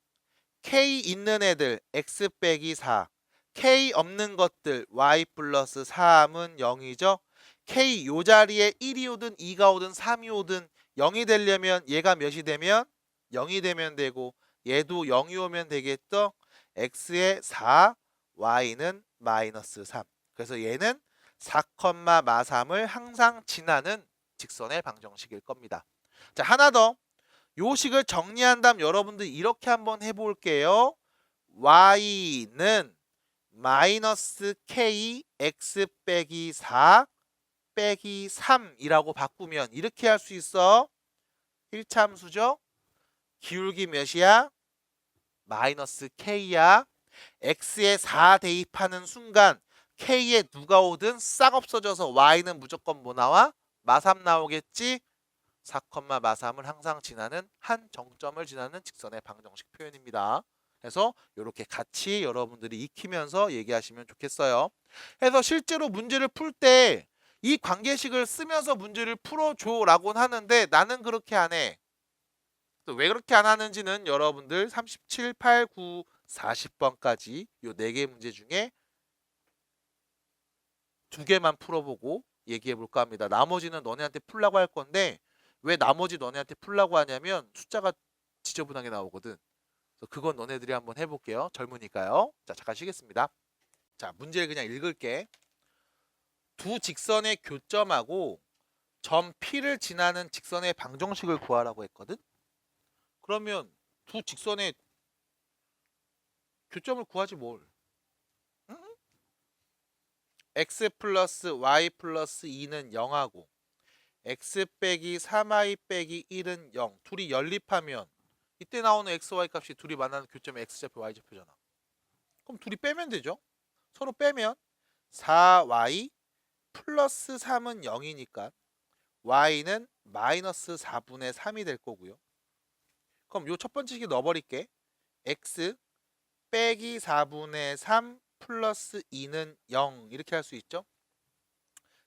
k 있는 애들 x 빼기 4. k 없는 것들 y 플러스 3은 0이죠. k 요 자리에 1이 오든 2가 오든 3이 오든 0이 되려면 얘가 몇이 되면 0이 되면 되고 얘도 0이 오면 되겠죠. x에 4, y는 마이너스 3. 그래서 얘는 4, 마3을 항상 지나는 직선의 방정식일 겁니다. 자, 하나 더. 요 식을 정리한 다음 여러분들 이렇게 한번 해볼게요. y는 마이너스 k x 빼기 4 빼기 3이라고 바꾸면 이렇게 할 수 있어. 1차 함수죠. 기울기 몇이야? 마이너스 k야. x에 4 대입하는 순간 k에 누가 오든 싹 없어져서 y는 무조건 뭐 나와? 마3 나오겠지? 4, 마3을 항상 지나는 한 정점을 지나는 직선의 방정식 표현입니다. 그래서 이렇게 같이 여러분들이 익히면서 얘기하시면 좋겠어요. 그래서 실제로 문제를 풀 때 이 관계식을 쓰면서 문제를 풀어줘라고는 하는데 나는 그렇게 안 해. 왜 그렇게 안 하는지는 여러분들 37, 8, 9, 40번까지 이 4개 문제 중에 2개만 풀어보고 얘기해 볼까 합니다. 나머지는 너네한테 풀라고 할 건데 왜 나머지 너네한테 풀라고 하냐면 숫자가 지저분하게 나오거든. 그래서 그건 너네들이 한번 해볼게요. 젊으니까요. 자, 잠깐 쉬겠습니다. 자, 문제를 그냥 읽을게. 두 직선의 교점하고 점 P를 지나는 직선의 방정식을 구하라고 했거든. 그러면 두 직선의 교점을 구하지 뭘. 응? x 플러스 y 플러스 2는 0하고 x 빼기 3y 빼기 1은 0. 둘이 연립하면 이때 나오는 x, y 값이 둘이 만나는 교점의 x좌표, y좌표잖아. 그럼 둘이 빼면 되죠. 서로 빼면 4y 플러스 3은 0이니까 y는 마이너스 4분의 3이 될 거고요. 그럼 요 첫 번째 식에 넣어버릴게. x 빼기 4분의 3 플러스 2는 0 이렇게 할 수 있죠.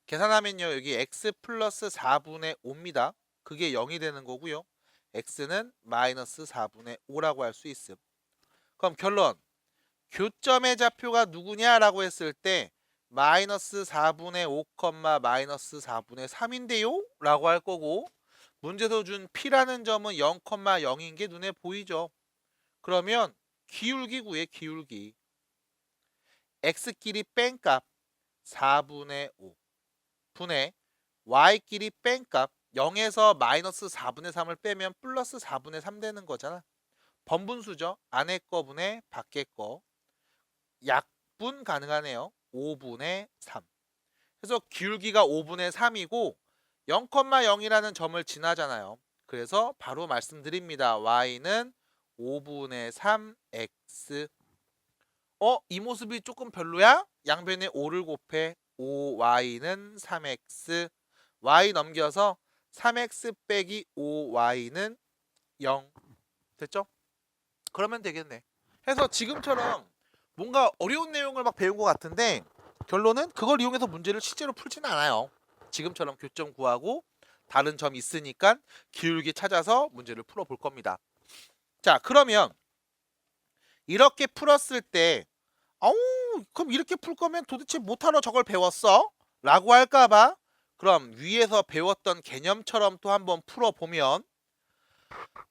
계산하면요. 여기 x 플러스 4분의 5입니다. 그게 0이 되는 거고요. x는 마이너스 4분의 5라고 할 수 있음. 그럼 결론. 교점의 좌표가 누구냐라고 했을 때 마이너스 4분의 5, 마이너스 4분의 3인데요? 라고 할 거고 문제에서 준 P라는 점은 0,0인 게 눈에 보이죠. 그러면 기울기 구해 기울기. x끼리 뺀값 4분의 5 분의 y끼리 뺀값 0에서 마이너스 4분의 3을 빼면 플러스 4분의 3 되는 거잖아. 번분수죠. 안에 거 분의 밖에 거. 약분 가능하네요. 5분의 3. 그래서 기울기가 5분의 3이고 0,0이라는 점을 지나잖아요. 그래서 바로 말씀드립니다. y는 5분의 3x. 이 모습이 조금 별로야? 양변에 5를 곱해 5y는 3x. y 넘겨서 3x 빼기 5y는 0. 됐죠? 그러면 되겠네. 해서 지금처럼 뭔가 어려운 내용을 막 배운 것 같은데 결론은 그걸 이용해서 문제를 실제로 풀지는 않아요. 지금처럼 교점 구하고 다른 점 있으니까 기울기 찾아서 문제를 풀어볼 겁니다. 자, 그러면 이렇게 풀었을 때 어우, 그럼 이렇게 풀 거면 도대체 못하러 저걸 배웠어? 라고 할까봐 그럼 위에서 배웠던 개념처럼 또 한번 풀어보면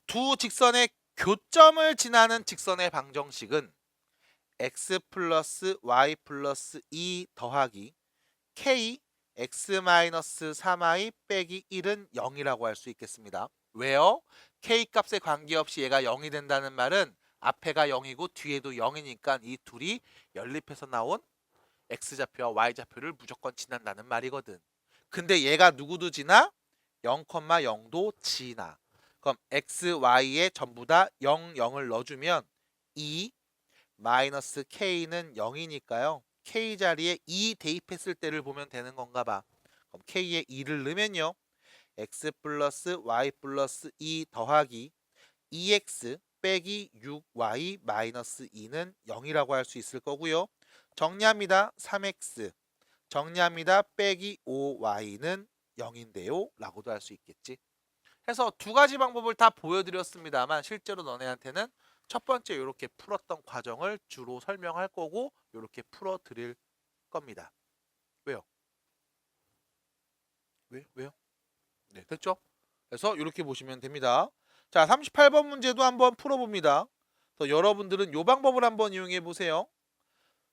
두 직선의 교점을 지나는 직선의 방정식은 x 플러스 y 플러스 2 더하기 k x 마이너스 3y 빼기 1은 0이라고 할 수 있겠습니다. 왜요? k 값에 관계없이 얘가 0이 된다는 말은 앞에가 0이고 뒤에도 0이니까 이 둘이 연립해서 나온 x좌표와 y좌표를 무조건 지난다는 말이거든. 근데 얘가 누구도 지나? 0,0도 지나. 그럼 x, y에 전부 다 0, 0을 넣어주면 2 마이너스 k는 0이니까요. k 자리에 2 대입했을 때를 보면 되는 건가 봐. 그럼 k에 2를 넣으면요. x 플러스 y 플러스 2 더하기 2x 빼기 6y 마이너스 2는 0이라고 할 수 있을 거고요. 정리합니다. 3x 정리합니다. 빼기 5y는 0인데요. 라고도 할 수 있겠지. 해서 두 가지 방법을 다 보여드렸습니다만 실제로 너네한테는 첫 번째 이렇게 풀었던 과정을 주로 설명할 거고 이렇게 풀어드릴 겁니다. 왜요? 왜요? 네, 됐죠? 그래서 이렇게 보시면 됩니다. 자, 38번 문제도 한번 풀어봅니다. 여러분들은 이 방법을 한번 이용해 보세요.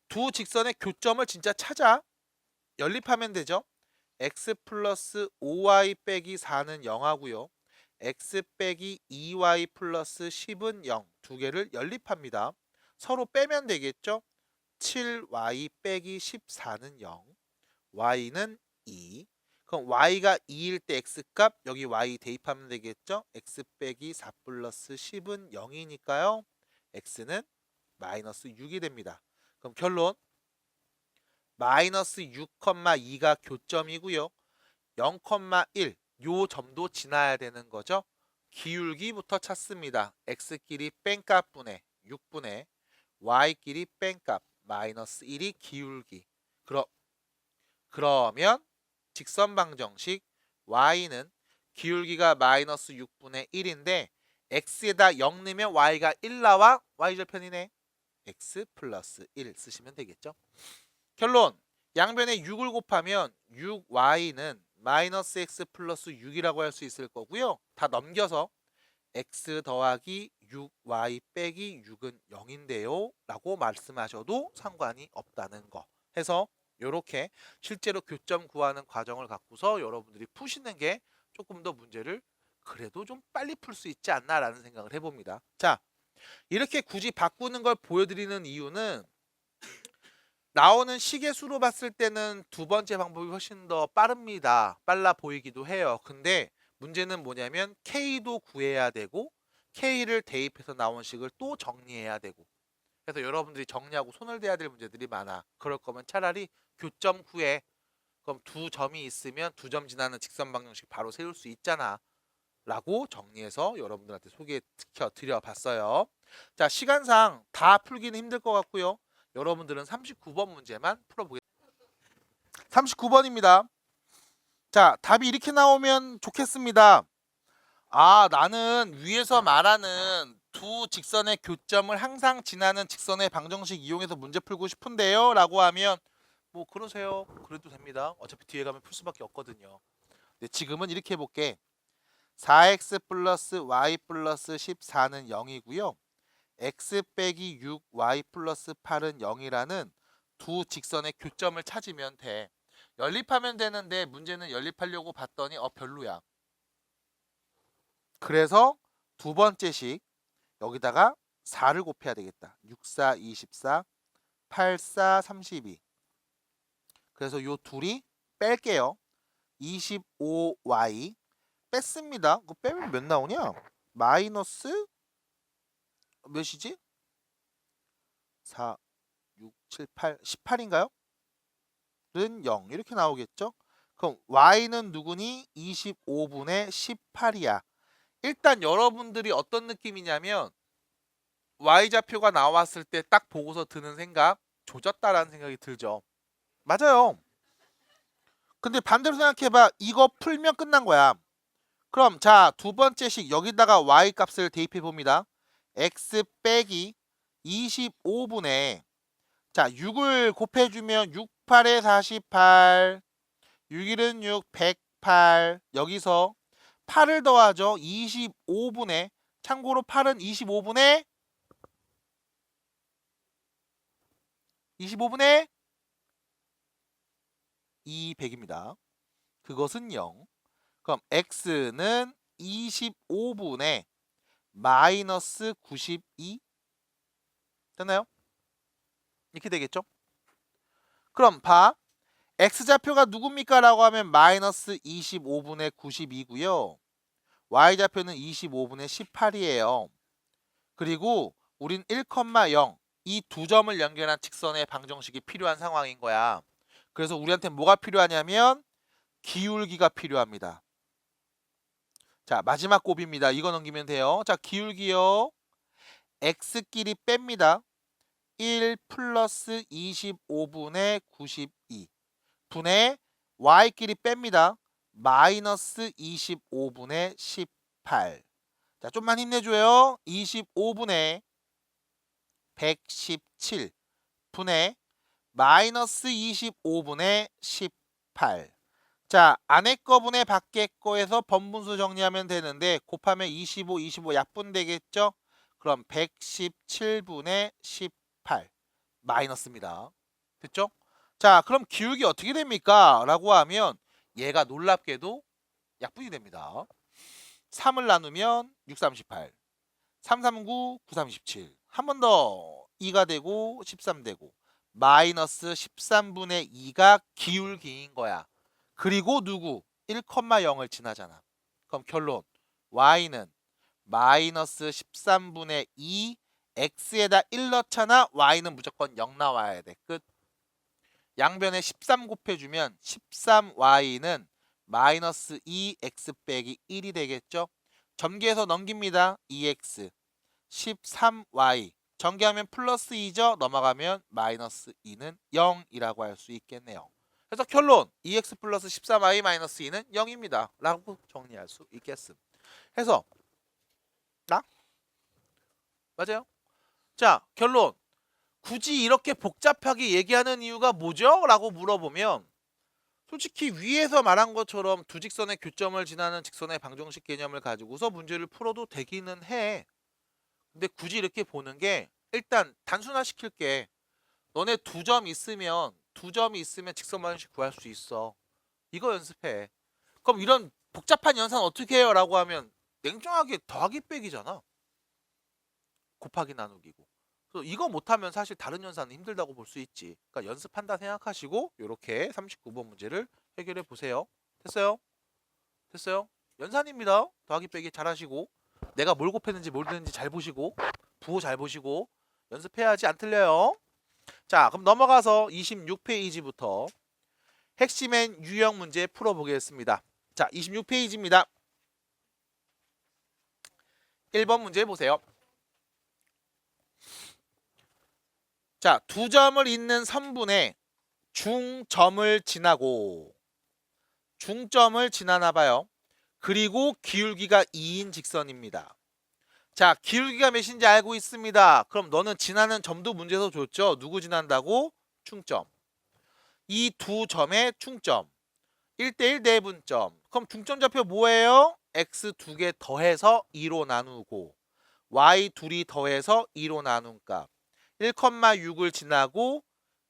두 직선의 교점을 진짜 찾아 연립하면 되죠. x 플러스 5y 빼기 4는 0하고요. x 빼기 2y 플러스 10은 0. 두 개를 연립합니다. 서로 빼면 되겠죠. 7y 빼기 14는 0. y는 2. 그럼 y가 2일 때 x값 여기 y 대입하면 되겠죠. x 빼기 4 플러스 10은 0이니까요. x는 마이너스 6이 됩니다. 그럼 결론 마이너스 6,2가 교점이고요. 0,1 요 점도 지나야 되는 거죠. 기울기부터 찾습니다. x끼리 뺀값분의 6분의 y끼리 뺀값 마이너스 1이 기울기. 그러면 직선 방정식 y는 기울기가 마이너스 6분의 1인데 x에다 0 넣으면 y가 1 나와. y절편이네. x 플러스 1 쓰시면 되겠죠. 결론 양변에 6을 곱하면 6y는 마이너스 x 플러스 6이라고 할 수 있을 거고요. 다 넘겨서 x 더하기 6y 빼기 6은 0인데요 라고 말씀하셔도 상관이 없다는 거 해서 이렇게 실제로 교점 구하는 과정을 갖고서 여러분들이 푸시는 게 조금 더 문제를 그래도 좀 빨리 풀 수 있지 않나 라는 생각을 해봅니다. 자, 이렇게 굳이 바꾸는 걸 보여드리는 이유는 나오는 시계수로 봤을 때는 두 번째 방법이 훨씬 더 빠릅니다. 빨라 보이기도 해요. 근데 문제는 뭐냐면 K도 구해야 되고 K를 대입해서 나온 식을 또 정리해야 되고 그래서 여러분들이 정리하고 손을 대야 될 문제들이 많아. 그럴 거면 차라리 교점 구해. 그럼 두 점이 있으면 두 점 지나는 직선 방정식 바로 세울 수 있잖아. 라고 정리해서 여러분들한테 소개시켜 드려봤어요. 자, 시간상 다 풀기는 힘들 것 같고요. 여러분들은 39번 문제만 풀어보겠습니다. 39번입니다. 자, 답이 이렇게 나오면 좋겠습니다. 아, 나는 위에서 말하는 두 직선의 교점을 항상 지나는 직선의 방정식 이용해서 문제 풀고 싶은데요 라고 하면 뭐 그러세요. 그래도 됩니다. 어차피 뒤에 가면 풀 수밖에 없거든요. 근데 지금은 이렇게 해볼게. 4x 플러스 y 플러스 14는 0이고요. x 빼기 6y 플러스 8은 0이라는 두 직선의 교점을 찾으면 돼. 연립하면 되는데 문제는 연립하려고 봤더니 별로야. 그래서 두 번째 식 여기다가 4를 곱해야 되겠다. 6, 4, 24, 8, 4, 32. 그래서 요 둘이 뺄게요. 25y 뺐습니다. 그거 빼면 몇 나오냐? 마이너스 몇이지? 4, 6, 7, 8, 18인가요? 는 0 이렇게 나오겠죠? 그럼 y는 누구니? 25분의 18이야. 일단 여러분들이 어떤 느낌이냐면 y좌표가 나왔을 때 딱 보고서 드는 생각, 조졌다라는 생각이 들죠. 맞아요. 근데 반대로 생각해봐. 이거 풀면 끝난 거야. 그럼 자, 두 번째식 여기다가 y 값을 대입해 봅니다. x 빼기 25분의 자 6을 곱해주면 6, 8에 48 6일은 6, 108 여기서 8을 더하죠. 25분의 참고로 8은 25분의 200입니다. 그것은 0. 그럼 x는 25분의 마이너스 92 됐나요? 이렇게 되겠죠? 그럼 봐. x좌표가 누굽니까? 라고 하면 마이너스 25분의 92고요. y좌표는 25분의 18이에요. 그리고 우린 1,0 이 두 점을 연결한 직선의 방정식이 필요한 상황인 거야. 그래서 우리한테 뭐가 필요하냐면 기울기가 필요합니다. 자, 마지막 곱입니다. 이거 넘기면 돼요. 자, 기울기요. x끼리 뺍니다. 1 플러스 25분의 92 분의 y끼리 뺍니다. 마이너스 25분의 18. 자, 좀만 힘내줘요. 25분의 117 분의 마이너스 25분의 18. 자, 안에 거 분의 밖에 거에서 번분수 정리하면 되는데 곱하면 25, 25 약분되겠죠? 그럼 117분의 18 마이너스입니다. 됐죠? 자, 그럼 기울기 어떻게 됩니까? 라고 하면 얘가 놀랍게도 약분이 됩니다. 3을 나누면 6, 38 3, 3, 9, 9, 37 한 번 더 2가 되고 13 되고 마이너스 13분의 2가 기울기인 거야. 그리고 누구? 1,0을 지나잖아. 그럼 결론 y는 마이너스 13분의 2 x에다 1 넣잖아. y는 무조건 0 나와야 돼. 끝. 양변에 13 곱해주면 13y는 마이너스 2x 빼기 1이 되겠죠. 전개해서 넘깁니다. 2x 13y 전개하면 플러스 2죠. 넘어가면 마이너스 2는 0이라고 할 수 있겠네요. 그래서 결론 2x 플러스 13y 마이너스 2는 0입니다. 라고 정리할 수 있겠음. 해서 맞아요? 자, 결론 굳이 이렇게 복잡하게 얘기하는 이유가 뭐죠? 라고 물어보면 솔직히 위에서 말한 것처럼 두 직선의 교점을 지나는 직선의 방정식 개념을 가지고서 문제를 풀어도 되기는 해. 근데 굳이 이렇게 보는 게 일단 단순화시킬게. 너네 두 점이 있으면 직선 방정식 구할 수 있어. 이거 연습해. 그럼 이런 복잡한 연산 어떻게 해요? 라고 하면 냉정하게 더하기 빼기잖아. 곱하기 나누기고. 그래서 이거 못하면 사실 다른 연산은 힘들다고 볼 수 있지. 그러니까 연습한다 생각하시고 이렇게 39번 문제를 해결해 보세요. 됐어요? 됐어요? 연산입니다. 더하기 빼기 잘 하시고 내가 뭘 곱했는지 뭘 됐는지 잘 보시고 부호 잘 보시고 연습해야지 안 틀려요. 자, 그럼 넘어가서 26페이지부터 핵심엔 유형 문제 풀어보겠습니다. 자, 26페이지입니다. 1번 문제 보세요. 자, 두 점을 잇는 선분에 중점을 지나고 중점을 지나나 봐요. 그리고 기울기가 2인 직선입니다. 자, 기울기가 몇인지 알고 있습니다. 그럼 너는 지나는 점도 문제에서 줬죠. 누구 지난다고? 충점. 이 두 점의 충점 1대1 내분점. 그럼 중점 좌표 뭐예요? x 두 개 더해서 2로 나누고 y 둘이 더해서 2로 나눈 값 1,6을 지나고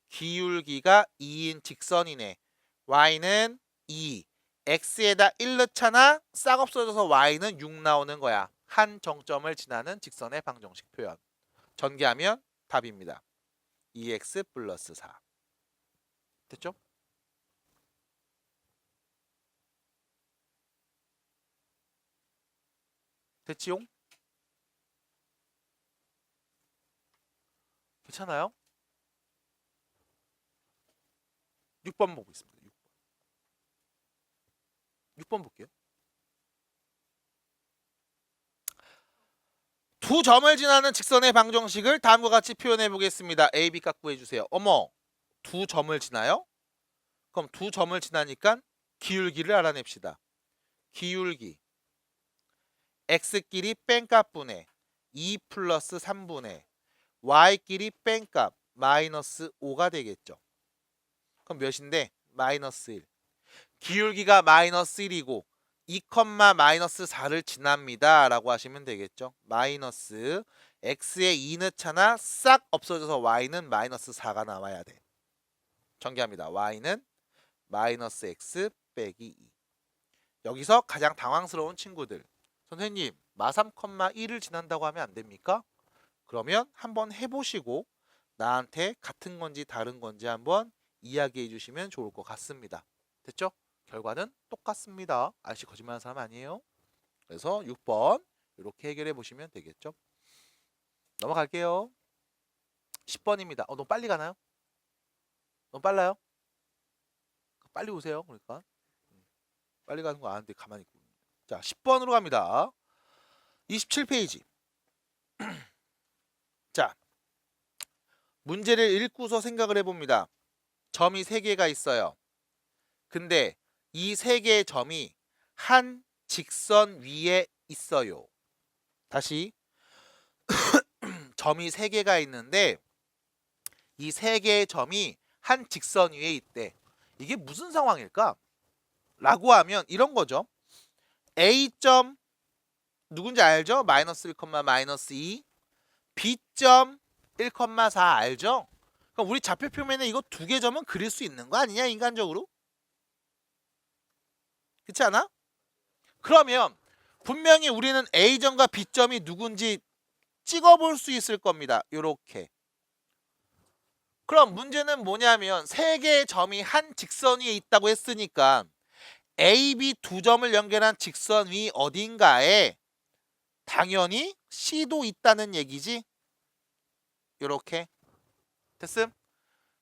기울기가 2인 직선이네. y는 2 x에다 1 넣잖아. 싹 없어져서 y는 6 나오는 거야. 한 정점을 지나는 직선의 방정식 표현. 전개하면 답입니다. 2x 플러스 4. 됐죠? 됐지용? 괜찮아요? 6번 보고 있습니다. 6번 볼게요. 두 점을 지나는 직선의 방정식을 다음과 같이 표현해 보겠습니다. A, B 값 구해주세요. 어머, 두 점을 지나요? 그럼 두 점을 지나니까 기울기를 알아냅시다. 기울기 x끼리 뺀값분의 2 플러스 3분의 y끼리 뺀값 마이너스 5가 되겠죠. 그럼 몇인데? 마이너스 1. 기울기가 마이너스 1이고 2, 마이너스 4를 지납니다 라고 하시면 되겠죠. 마이너스 x에 2 넣잖아. 싹 없어져서 y는 마이너스 4가 나와야 돼. 전개합니다. y는 마이너스 x 빼기 2. 여기서 가장 당황스러운 친구들. 선생님, 마 3,1을 지난다고 하면 안 됩니까? 그러면 한번 해보시고 나한테 같은 건지 다른 건지 한번 이야기해 주시면 좋을 것 같습니다. 됐죠? 결과는 똑같습니다. 아저씨 거짓말하는 사람 아니에요. 그래서 6번 이렇게 해결해 보시면 되겠죠. 넘어갈게요. 10번입니다. 너무 빨리 가나요? 너무 빨라요? 빨리 오세요. 그러니까 빨리 가는 거 아는데 가만히 있고. 자, 10번으로 갑니다. 27페이지. 자, 문제를 읽고서 생각을 해봅니다. 점이 3개가 있어요. 근데 이 3개의 점이 한 직선 위에 있어요. 다시 점이 3개가 있는데 이 3개의 점이 한 직선 위에 있대. 이게 무슨 상황일까? 라고 하면 이런 거죠. A점 누군지 알죠? 마이너스 1, 마이너스 2. B점 1, 4 알죠? 그럼 우리 좌표 표면에 이거 2개 점은 그릴 수 있는 거 아니냐 인간적으로? 그렇지 않아? 그러면 분명히 우리는 A점과 B점이 누군지 찍어볼 수 있을 겁니다. 요렇게. 그럼 문제는 뭐냐면 3개의 점이 한 직선 위에 있다고 했으니까 A, B 두 점을 연결한 직선 위 어딘가에 당연히 C도 있다는 얘기지. 요렇게. 됐음?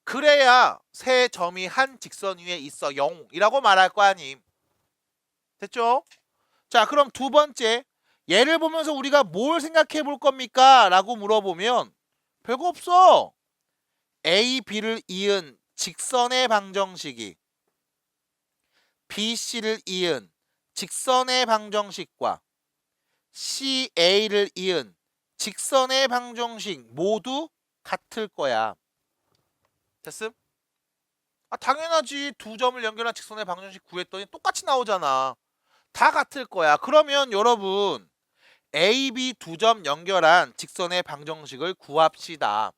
그래야 세 점이 한 직선 위에 있어 0이라고 말할 거 아님. 됐죠? 자, 그럼 두 번째 얘를 보면서 우리가 뭘 생각해 볼 겁니까? 라고 물어보면 별거 없어. A, B를 이은 직선의 방정식이 B, C를 이은 직선의 방정식과 C, A를 이은 직선의 방정식 모두 같을 거야. 됐음? 당연하지. 두 점을 연결한 직선의 방정식 구했더니 똑같이 나오잖아. 다 같을 거야. 그러면 여러분 A, B 두 점 연결한 직선의 방정식을 구합시다.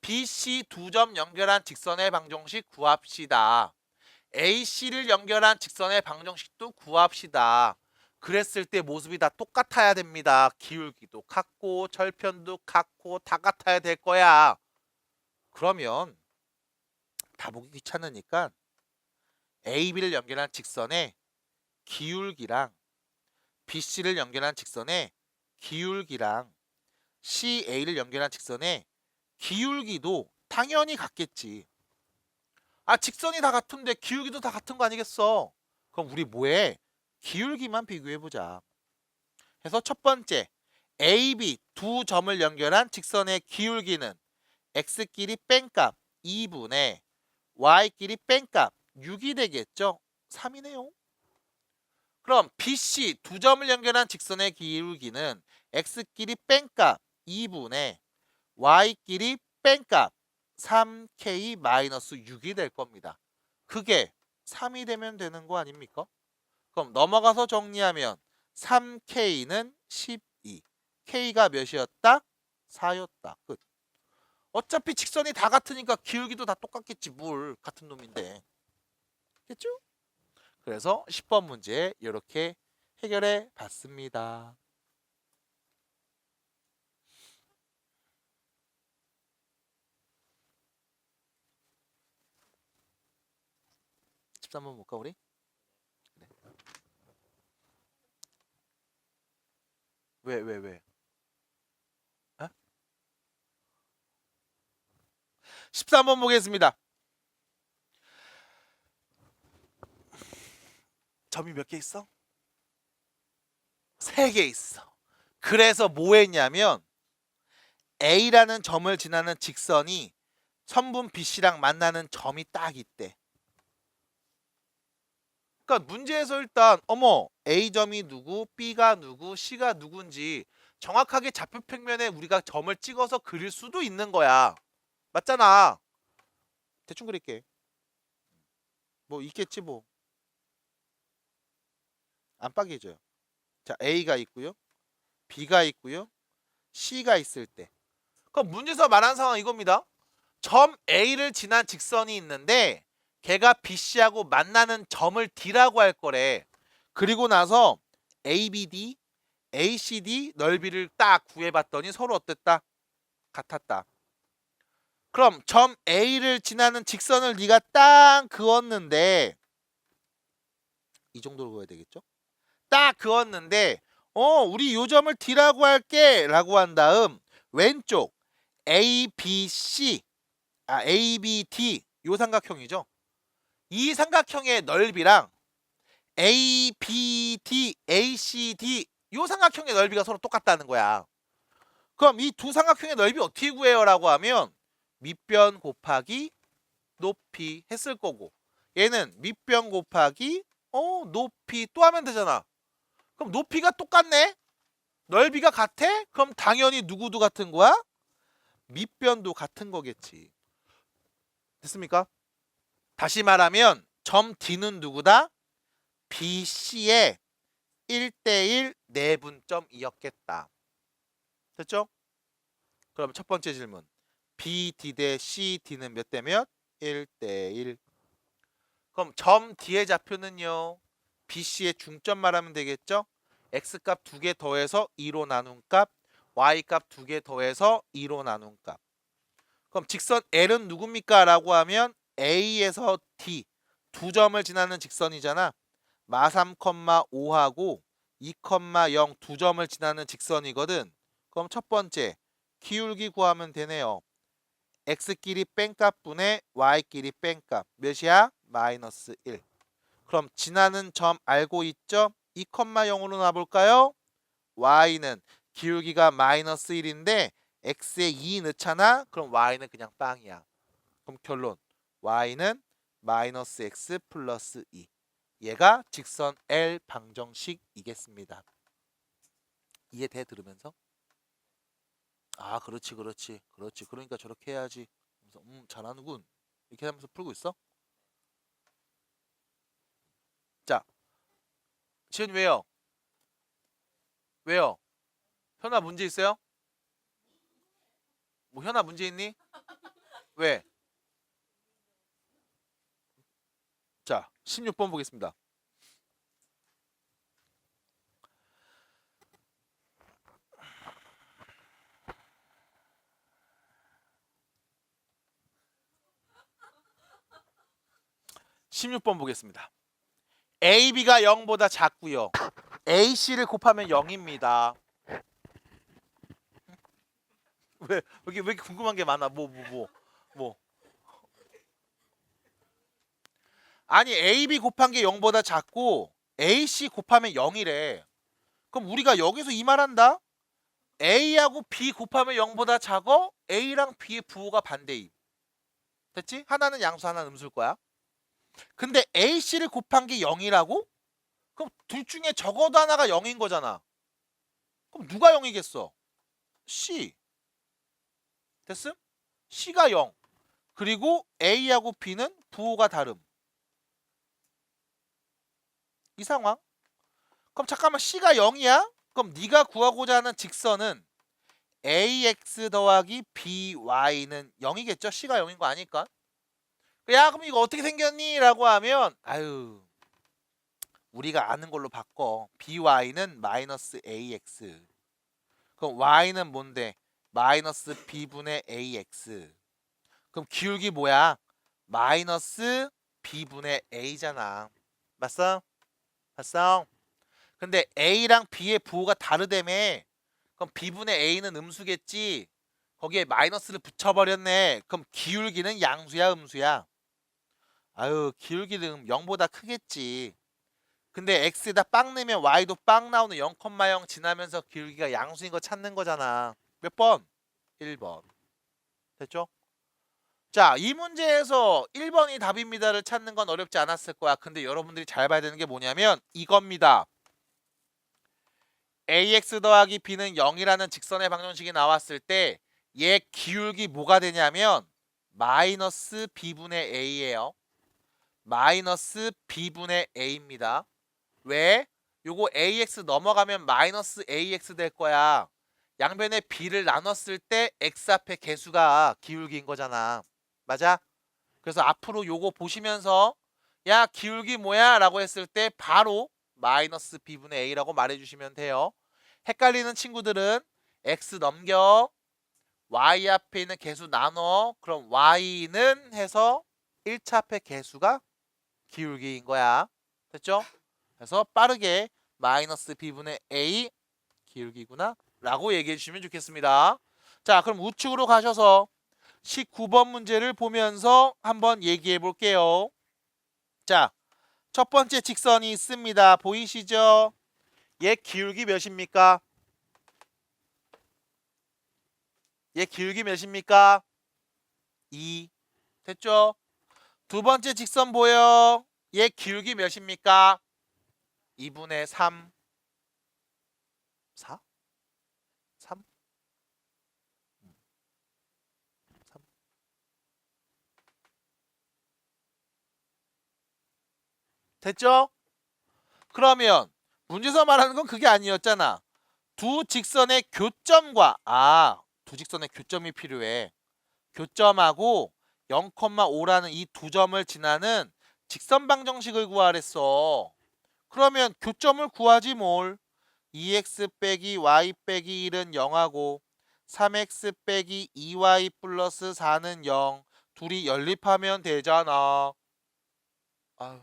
B, C 두 점 연결한 직선의 방정식 구합시다. A, C를 연결한 직선의 방정식도 구합시다. 그랬을 때 모습이 다 똑같아야 됩니다. 기울기도 같고 절편도 같고 다 같아야 될 거야. 그러면 다 보기 귀찮으니까 A, B를 연결한 직선의 기울기랑 BC를 연결한 직선의 기울기랑 CA를 연결한 직선의 기울기도 당연히 같겠지. 직선이 다 같은데 기울기도 다 같은 거 아니겠어? 그럼 우리 뭐해? 기울기만 비교해보자. 그래서 첫 번째 AB 두 점을 연결한 직선의 기울기는 x끼리 뺀값 2분의 y끼리 뺀값 6이 되겠죠? 3이네요. 그럼 BC 두 점을 연결한 직선의 기울기는 x끼리 뺀값 2분의 y끼리 뺀값 3k-6이 될 겁니다. 그게 3이 되면 되는 거 아닙니까? 그럼 넘어가서 정리하면 3k는 12, k가 몇이었다? 4였다. 끝. 어차피 직선이 다 같으니까 기울기도 다 똑같겠지. 뭘 같은 놈인데. 됐죠? 그래서 10번 문제 이렇게 해결해 봤습니다. 13번 볼까 우리? 그래. 왜? 어? 13번 보겠습니다. 점이 몇 개 있어? 3개 있어. 그래서 뭐 했냐면 A라는 점을 지나는 직선이 선분 BC랑 만나는 점이 딱 있대. 그러니까 문제에서 일단 어머 A점이 누구, B가 누구, C가 누군지 정확하게 좌표평면에 우리가 점을 찍어서 그릴 수도 있는 거야. 맞잖아. 대충 그릴게. 뭐 있겠지 뭐. 안 빠개져요. 자, A가 있고요. B가 있고요. C가 있을 때. 그럼 문제에서 말하는 상황은 이겁니다. 점 A를 지난 직선이 있는데 걔가 BC하고 만나는 점을 D라고 할 거래. 그리고 나서 ABD, ACD 넓이를 딱 구해봤더니 서로 어땠다? 같았다. 그럼 점 A를 지나는 직선을 네가 딱 그었는데 이 정도로 그어야 되겠죠? 딱 그었는데 우리 요 점을 D라고 할게 라고 한 다음 왼쪽 ABC ABD 요 삼각형이죠. 이 삼각형의 넓이랑 ABD, ACD 요 삼각형의 넓이가 서로 똑같다는 거야. 그럼 이 두 삼각형의 넓이 어떻게 구해요? 라고 하면 밑변 곱하기 높이 했을 거고 얘는 밑변 곱하기 높이 또 하면 되잖아. 그럼 높이가 똑같네? 넓이가 같아? 그럼 당연히 누구도 같은 거야? 밑변도 같은 거겠지. 됐습니까? 다시 말하면 점 D는 누구다? BC의 1대1 내분점이었겠다. 됐죠? 그럼 첫 번째 질문. BD 대 CD는 몇 대 몇? 1대1. 그럼 점 D의 좌표는요. BC의 중점 말하면 되겠죠? X값 2개 더해서 2로 나눈 값, Y값 2개 더해서 2로 나눈 값. 그럼 직선 L은 누굽니까? 라고 하면 A에서 D 두 점을 지나는 직선이잖아. 마 3,5하고 2,0 두 점을 지나는 직선이거든. 그럼 첫 번째 기울기 구하면 되네요. X끼리 뺀값분의 Y끼리 뺀값 몇이야? 마이너스 1. 그럼 지나는 점 알고 있죠? 2,0으로 놔볼까요? Y는 기울기가 마이너스 1인데 X에 2 넣잖아? 그럼 Y는 그냥 빵이야. 그럼 결론 Y는 마이너스 X 플러스 2. 얘가 직선 L 방정식이겠습니다. 이해돼 들으면서? 아 그렇지. 그러니까 저렇게 해야지. 잘하는군. 이렇게 하면서 풀고 있어? 자, 지은 왜요? 왜요? 현아 문제 있어요? 뭐 현아 문제 있니? 왜? 자, 16번 보겠습니다. (16번) 보겠습니다. AB가 0보다 작고요. AC를 곱하면 0입니다. 왜 이렇게 궁금한 게 많아? 뭐. 아니 AB 곱한 게 0보다 작고 AC 곱하면 0이래. 그럼 우리가 여기서 이 말한다. A하고 B 곱하면 0보다 작어? A랑 B의 부호가 반대임. 됐지? 하나는 양수 하나는 음수일 거야. 근데 AC를 곱한 게 0이라고? 그럼 둘 중에 적어도 하나가 0인 거잖아. 그럼 누가 0이겠어? C. 됐음? C가 0. 그리고 A하고 B는 부호가 다름. 이 상황. 그럼 잠깐만 C가 0이야? 그럼 네가 구하고자 하는 직선은 AX 더하기 BY는 0이겠죠? C가 0인 거 아닐까? 야 그럼 이거 어떻게 생겼니? 라고 하면 아유 우리가 아는 걸로 바꿔. BY는 마이너스 AX. 그럼 Y는 뭔데? 마이너스 B분의 AX. 그럼 기울기 뭐야? 마이너스 B분의 A잖아. 맞어? 봤어? 근데 A랑 B의 부호가 다르다며. 그럼 B분의 A는 음수겠지? 거기에 마이너스를 붙여버렸네. 그럼 기울기는 양수야, 음수야? 아유, 기울기는 0보다 크겠지. 근데 X에다 빵 넣으면 Y도 빵 나오는 0,0 지나면서 기울기가 양수인 거 찾는 거잖아. 몇 번? 1번. 됐죠? 자, 이 문제에서 1번이 답입니다를 찾는 건 어렵지 않았을 거야. 근데 여러분들이 잘 봐야 되는 게 뭐냐면 이겁니다. ax 더하기 b는 0이라는 직선의 방정식이 나왔을 때 얘 기울기 뭐가 되냐면 마이너스 b분의 a예요. 마이너스 b분의 a입니다. 왜? 요거 ax 넘어가면 마이너스 ax 될 거야. 양변에 b를 나눴을 때 x 앞에 개수가 기울기인 거잖아. 맞아? 그래서 앞으로 요거 보시면서 야 기울기 뭐야? 라고 했을 때 바로 마이너스 b분의 a라고 말해주시면 돼요. 헷갈리는 친구들은 x 넘겨 y 앞에 있는 개수 나눠 그럼 y는 해서 1차 앞에 개수가 기울기인 거야. 됐죠? 그래서 빠르게 마이너스 b분의 a 기울기구나 라고 얘기해 주시면 좋겠습니다. 자 그럼 우측으로 가셔서 19번 문제를 보면서 한번 얘기해 볼게요. 자, 첫 번째 직선이 있습니다. 보이시죠? 얘 기울기 몇입니까? 얘 기울기 몇입니까? 2. 됐죠? 두 번째 직선 보여. 얘 기울기 몇입니까? 2분의 3. 4? 3? 3. 됐죠? 그러면 문제에서 말하는 건 그게 아니었잖아. 두 직선의 교점과 두 직선의 교점이 필요해. 교점하고 0,5라는 이 두 점을 지나는 직선 방정식을 구하랬어. 그러면 교점을 구하지 뭘. 2x 빼기 y 빼기 1은 0하고 3x 빼기 2y 플러스 4는 0. 둘이 연립하면 되잖아. 아유,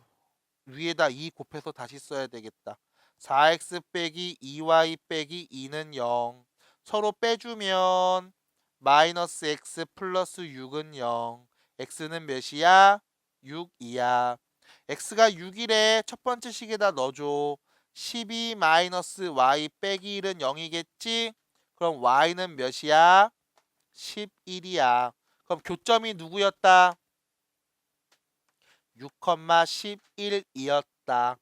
위에다 2 곱해서 다시 써야 되겠다. 4x 빼기 2y 빼기 2는 0. 서로 빼주면 마이너스 x 플러스 6은 0. x는 몇이야? 6이야. x가 6이래. 첫 번째 식에다 넣어줘. 12 마이너스 y 빼기 1은 0이겠지? 그럼 y는 몇이야? 11이야. 그럼 교점이 누구였다? 6,11이었다.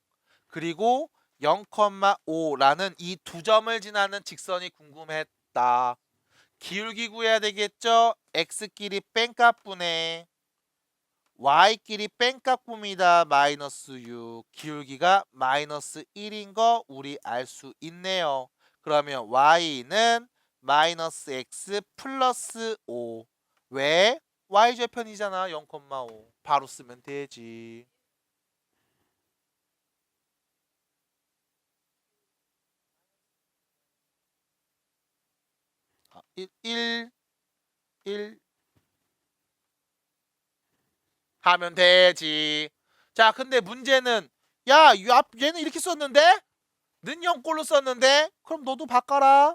그리고 0,5라는 이 두 점을 지나는 직선이 궁금했다. 기울기 구해야 되겠죠? x끼리 뺀값분에 y끼리 뺀값분이다. 마이너스 6. 기울기가 마이너스 1인 거 우리 알 수 있네요. 그러면 y는 마이너스 x 플러스 5. 왜? y좌편이잖아. 0,5. 바로 쓰면 되지. 아, 1 하면 되지. 자, 근데 문제는 야, 얘는 이렇게 썼는데? 는 0꼴로 썼는데? 그럼 너도 바꿔라.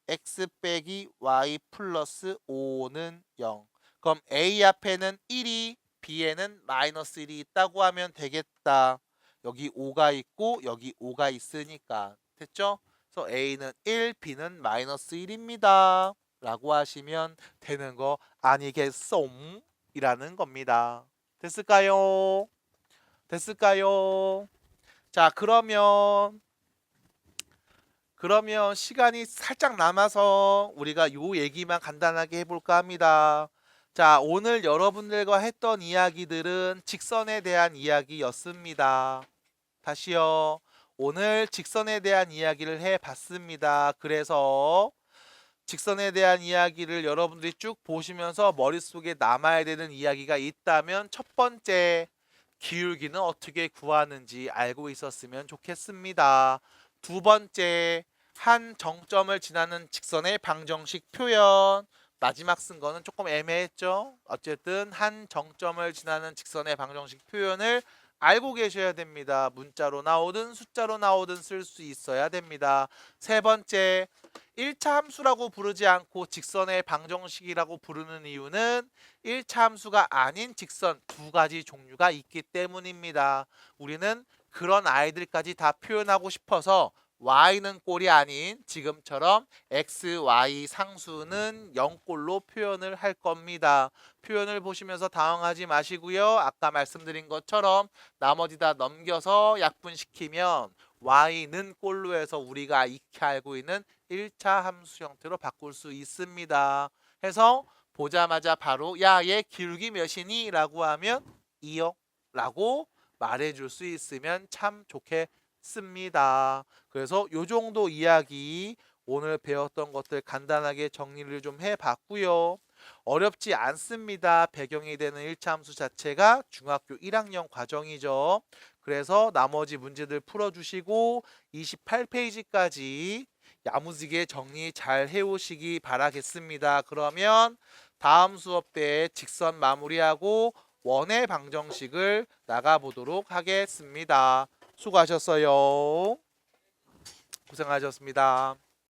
x 빼기 y 플러스 5는 0. 그럼 a 앞에는 1이 b에는 마이너스 1이 있다고 하면 되겠다. 여기 5가 있고 여기 5가 있으니까. 됐죠? 그래서 a는 1, b는 마이너스 1입니다. 라고 하시면 되는 거 아니겠소? 이라는 겁니다. 됐을까요? 됐을까요? 자, 그러면 시간이 살짝 남아서 우리가 요 얘기만 간단하게 해볼까 합니다. 자, 오늘 여러분들과 했던 이야기들은 직선에 대한 이야기였습니다. 다시요. 오늘 직선에 대한 이야기를 해봤습니다. 그래서 직선에 대한 이야기를 여러분들이 쭉 보시면서 머릿속에 남아야 되는 이야기가 있다면 첫 번째, 기울기는 어떻게 구하는지 알고 있었으면 좋겠습니다. 두 번째, 한 정점을 지나는 직선의 방정식 표현. 마지막 쓴 거는 조금 애매했죠. 어쨌든 한 정점을 지나는 직선의 방정식 표현을 알고 계셔야 됩니다. 문자로 나오든 숫자로 나오든 쓸 수 있어야 됩니다. 세 번째, 1차 함수라고 부르지 않고 직선의 방정식이라고 부르는 이유는 1차 함수가 아닌 직선 두 가지 종류가 있기 때문입니다. 우리는 그런 아이들까지 다 표현하고 싶어서 y는 꼴이 아닌 지금처럼 x, y 상수는 0꼴로 표현을 할 겁니다. 표현을 보시면서 당황하지 마시고요. 아까 말씀드린 것처럼 나머지 다 넘겨서 약분시키면 y는 꼴로 해서 우리가 익히 알고 있는 1차 함수 형태로 바꿀 수 있습니다. 해서 보자마자 바로 야, 얘 기울기 몇이니? 라고 하면 2요 라고 말해줄 수 있으면 참 좋겠습니다. 그래서 요 정도 이야기 오늘 배웠던 것들 간단하게 정리를 좀 해봤고요. 어렵지 않습니다. 배경이 되는 1차 함수 자체가 중학교 1학년 과정이죠. 그래서 나머지 문제들 풀어주시고 28페이지까지 야무지게 정리 잘 해오시기 바라겠습니다. 그러면 다음 수업 때 직선 마무리하고 원의 방정식을 나가보도록 하겠습니다. 수고하셨어요. 고생하셨습니다.